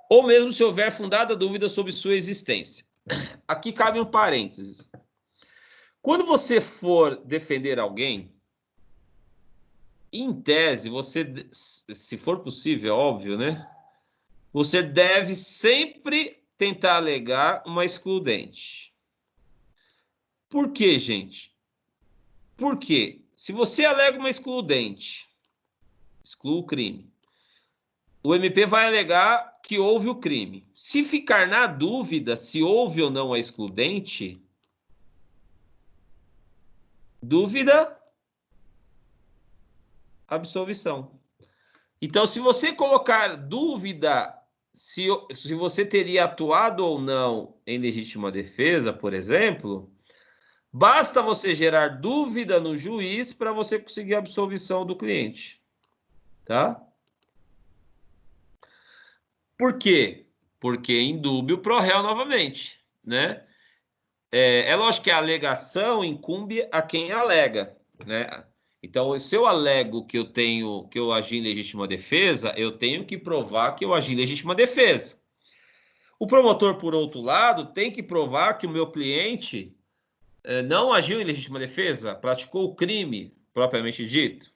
Ou mesmo se houver fundada dúvida sobre sua existência. Aqui cabe um parênteses. Quando você for defender alguém, em tese, você, se for possível, é óbvio, né? Você deve sempre tentar alegar uma excludente. Por quê, gente? Porque se você alega uma excludente, exclui o crime, o MP vai alegar que houve o crime. Se ficar na dúvida se houve ou não a excludente, dúvida, absolvição. Então, se você colocar dúvida se você teria atuado ou não em legítima defesa, por exemplo, basta você gerar dúvida no juiz para você conseguir a absolvição do cliente. Tá? Por quê? Porque indúbio pro réu novamente, né? É lógico que a alegação incumbe a quem alega, né? Então, se eu alego que eu agi em legítima defesa, eu tenho que provar que eu agi em legítima defesa. O promotor, por outro lado, tem que provar que o meu cliente não agiu em legítima defesa, praticou o crime propriamente dito.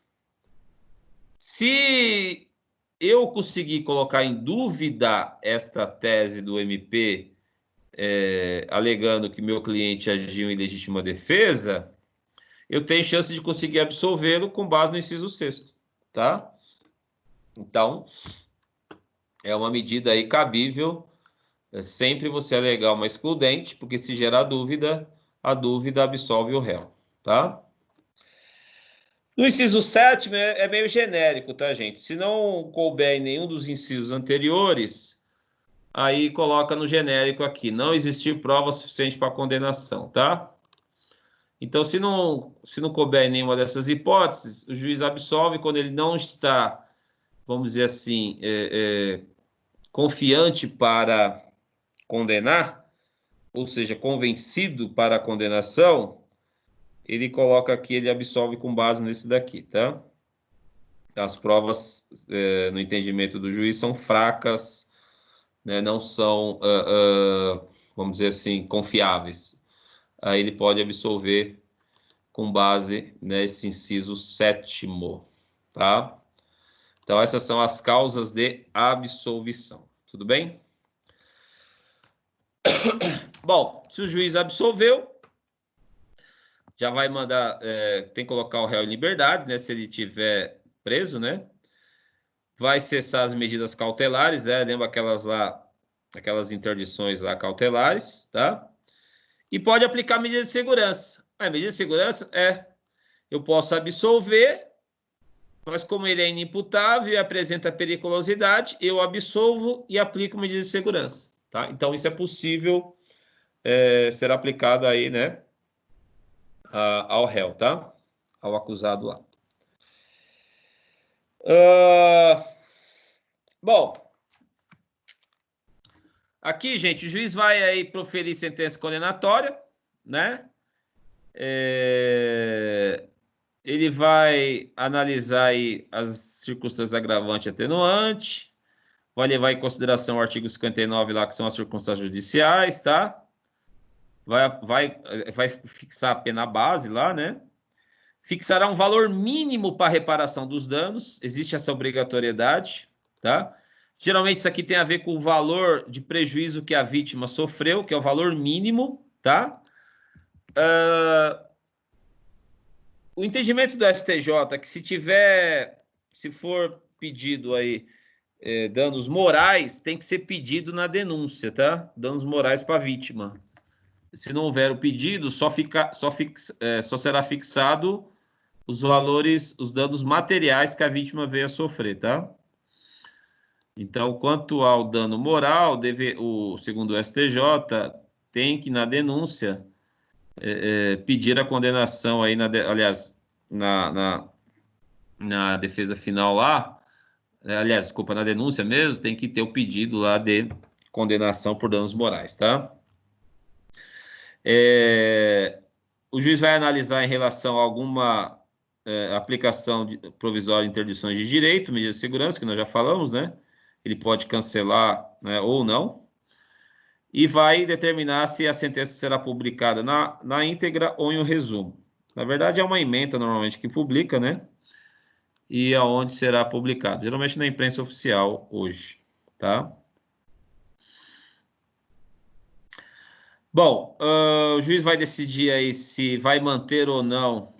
Se eu conseguir colocar em dúvida esta tese do MP, alegando que meu cliente agiu em legítima defesa, eu tenho chance de conseguir absolvê-lo com base no inciso 6º, tá? Então, é uma medida aí cabível, sempre você alegar uma excludente, porque se gerar dúvida, a dúvida absolve o réu, tá? No inciso 7º é meio genérico, tá, gente? Se não couber em nenhum dos incisos anteriores, aí coloca no genérico aqui, não existir prova suficiente para condenação, tá? Então, se não couber em nenhuma dessas hipóteses, o juiz absolve quando ele não está, vamos dizer assim, confiante para condenar, ou seja, convencido para a condenação, ele coloca aqui, ele absolve com base nesse daqui, tá? As provas, no entendimento do juiz, são fracas, né? Não são, vamos dizer assim, confiáveis. Aí ele pode absolver com base nesse inciso 7º, tá? Então, essas são as causas de absolvição. Tudo bem? Bom, se o juiz absolveu, já vai mandar, tem que colocar o réu em liberdade, né? Se ele tiver preso, né? Vai cessar as medidas cautelares, né? Lembra aquelas interdições lá cautelares, tá? E pode aplicar medida de segurança. A medida de segurança eu posso absolver, mas como ele é inimputável e apresenta periculosidade, eu absolvo e aplico medida de segurança, tá? Então, isso é possível ser aplicado aí, né? Ao réu, tá? Ao acusado lá. Bom, aqui, gente, o juiz vai aí proferir sentença condenatória, né? Ele vai analisar aí as circunstâncias agravantes e atenuantes, vai levar em consideração o artigo 59 lá, que são as circunstâncias judiciais, tá? Vai fixar a pena base lá, né? Fixará um valor mínimo para reparação dos danos, existe essa obrigatoriedade, tá? Geralmente isso aqui tem a ver com o valor de prejuízo que a vítima sofreu, que é o valor mínimo, tá? O entendimento do STJ é que se for pedido aí danos morais, tem que ser pedido na denúncia, tá? Danos morais para a vítima. Se não houver o pedido, só será fixado os valores, os danos materiais que a vítima veio a sofrer, tá? Então, quanto ao dano moral, segundo o STJ, tem que, na denúncia, pedir a condenação aí, aliás, na defesa final lá, aliás, desculpa, na denúncia mesmo, tem que ter o pedido lá de condenação por danos morais, tá? O juiz vai analisar em relação a alguma aplicação provisória de interdições de direito, medidas de segurança, que nós já falamos, né? Ele pode cancelar, né, ou não, e vai determinar se a sentença será publicada na íntegra ou em um resumo. Na verdade, é uma ementa, normalmente, que publica, né? E aonde será publicado. Geralmente na imprensa oficial hoje, tá? Bom, o juiz vai decidir aí se vai manter ou não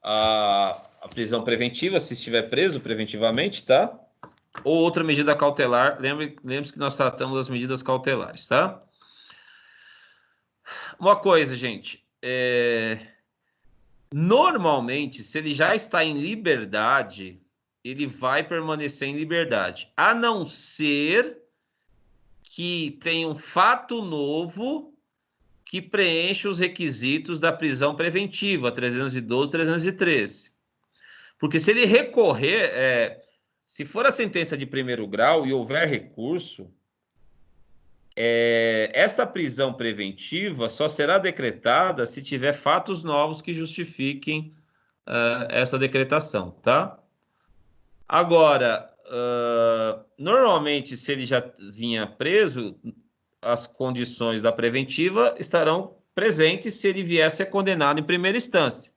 a prisão preventiva, se estiver preso preventivamente, tá? Ou outra medida cautelar. Lembre-se que nós tratamos das medidas cautelares, tá? Uma coisa, gente. Normalmente, se ele já está em liberdade, ele vai permanecer em liberdade, a não ser que tenha um fato novo que preencha os requisitos da prisão preventiva, 312, 313. Porque se ele recorrer, se for a sentença de primeiro grau e houver recurso, esta prisão preventiva só será decretada se tiver fatos novos que justifiquem essa decretação, tá? Agora, normalmente, se ele já vinha preso, as condições da preventiva estarão presentes se ele viesse a condenado em primeira instância.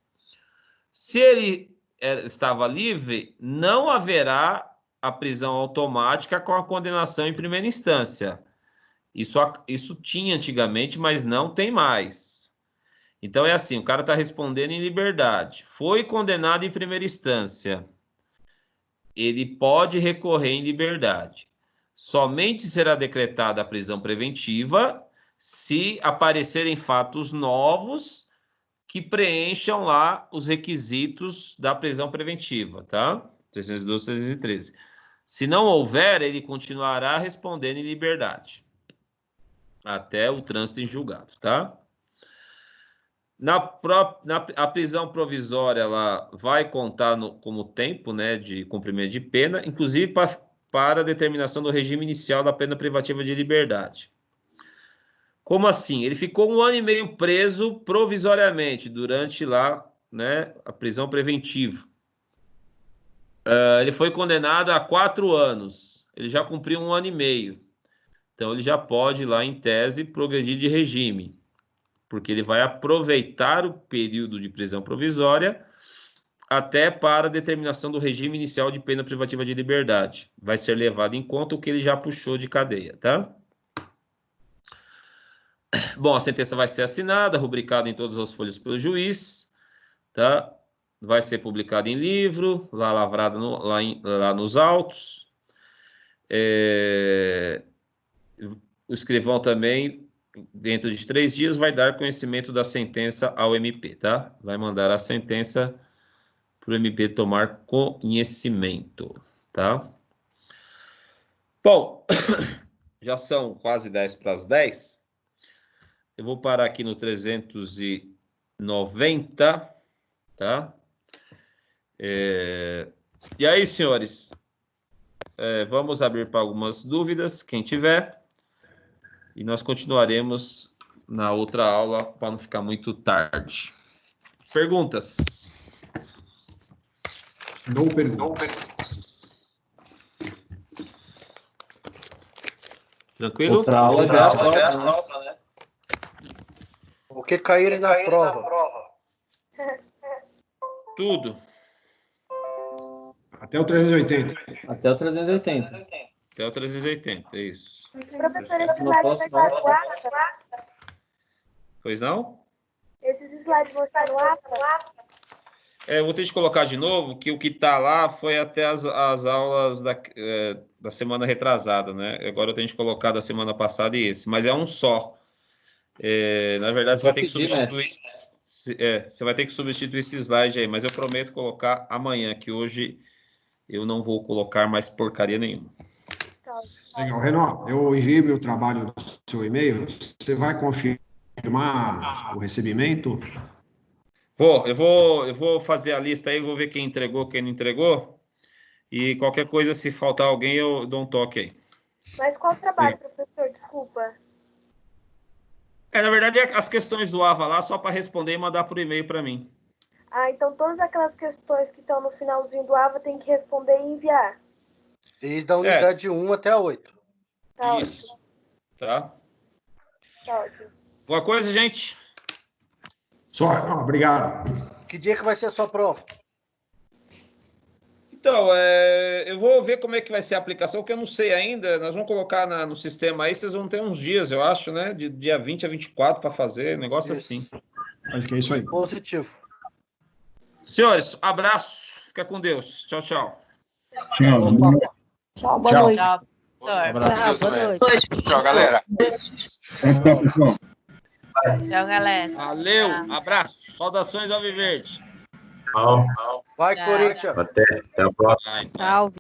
Se ele estava livre, não haverá a prisão automática com a condenação em primeira instância. Isso tinha antigamente, mas não tem mais. Então, é assim, o cara está respondendo em liberdade. Foi condenado em primeira instância. Ele pode recorrer em liberdade. Somente será decretada a prisão preventiva se aparecerem fatos novos que preencham lá os requisitos da prisão preventiva, tá? 312, 313. Se não houver, ele continuará respondendo em liberdade até o trânsito em julgado, tá? A prisão provisória, ela vai contar como tempo, né, de cumprimento de pena, inclusive para a determinação do regime inicial da pena privativa de liberdade. Como assim? Ele ficou 1 ano e meio preso provisoriamente durante lá, né, a prisão preventiva. Ele foi condenado a 4 anos. Ele já cumpriu 1 ano e meio. Então, ele já pode, lá em tese, progredir de regime, porque ele vai aproveitar o período de prisão provisória até para a determinação do regime inicial de pena privativa de liberdade. Vai ser levado em conta o que ele já puxou de cadeia, tá? Bom, a sentença vai ser assinada, rubricada em todas as folhas pelo juiz, tá? Vai ser publicada em livro, lá lavrada lá nos autos. O escrivão também, dentro de 3 dias, vai dar conhecimento da sentença ao MP, tá? Vai mandar a sentença para o MP tomar conhecimento, tá? Bom, já são quase 10 para as 10. Eu vou parar aqui no 390, tá? E aí, senhores, vamos abrir para algumas dúvidas, quem tiver. E nós continuaremos na outra aula para não ficar muito tarde. Perguntas? Não perguntas. Tranquilo? Outra aula já é a prova, né? O que cair na prova? Tudo. Até o 380. Até o 380. Até o 380, é isso. Professor, esse slide vai estar no APA? Pois não? Esses slides vão estar no APA? Eu vou ter que colocar de novo que o que está lá foi até as aulas da semana retrasada, né? Agora eu tenho que colocar da semana passada e esse, mas é um só. Na verdade, você vai ter que substituir. Você vai ter que substituir esse slide aí, mas eu prometo colocar amanhã, que hoje eu não vou colocar mais porcaria nenhuma. Legal. Renan, eu enviei meu trabalho no seu e-mail. Você vai confirmar o recebimento? Eu vou fazer a lista aí, vou ver quem entregou, quem não entregou. E qualquer coisa, se faltar alguém, eu dou um toque aí. Mas qual trabalho, professor? Desculpa. Na verdade, é as questões do AVA lá, só para responder e mandar por e-mail para mim. Ah, então todas aquelas questões que estão no finalzinho do AVA tem que responder e enviar. Desde a unidade 1 até a 8. Tá Isso. ótimo. Tá? Tá ótimo. Boa coisa, gente? Obrigado. Que dia que vai ser a sua prova? Então, eu vou ver como é que vai ser a aplicação, que eu não sei ainda. Nós vamos colocar no sistema aí, vocês vão ter uns dias, eu acho, né? De dia 20 a 24 para fazer, negócio assim. Acho que é isso aí. Positivo. Senhores, abraço. Fica com Deus. Tchau, tchau. Tchau, boa noite. Tchau, boa noite. Tchau, galera. Tchau, galera. Valeu, abraço. Saudações ao Viverde. Vai, Corinthians. Até a próxima. Salve.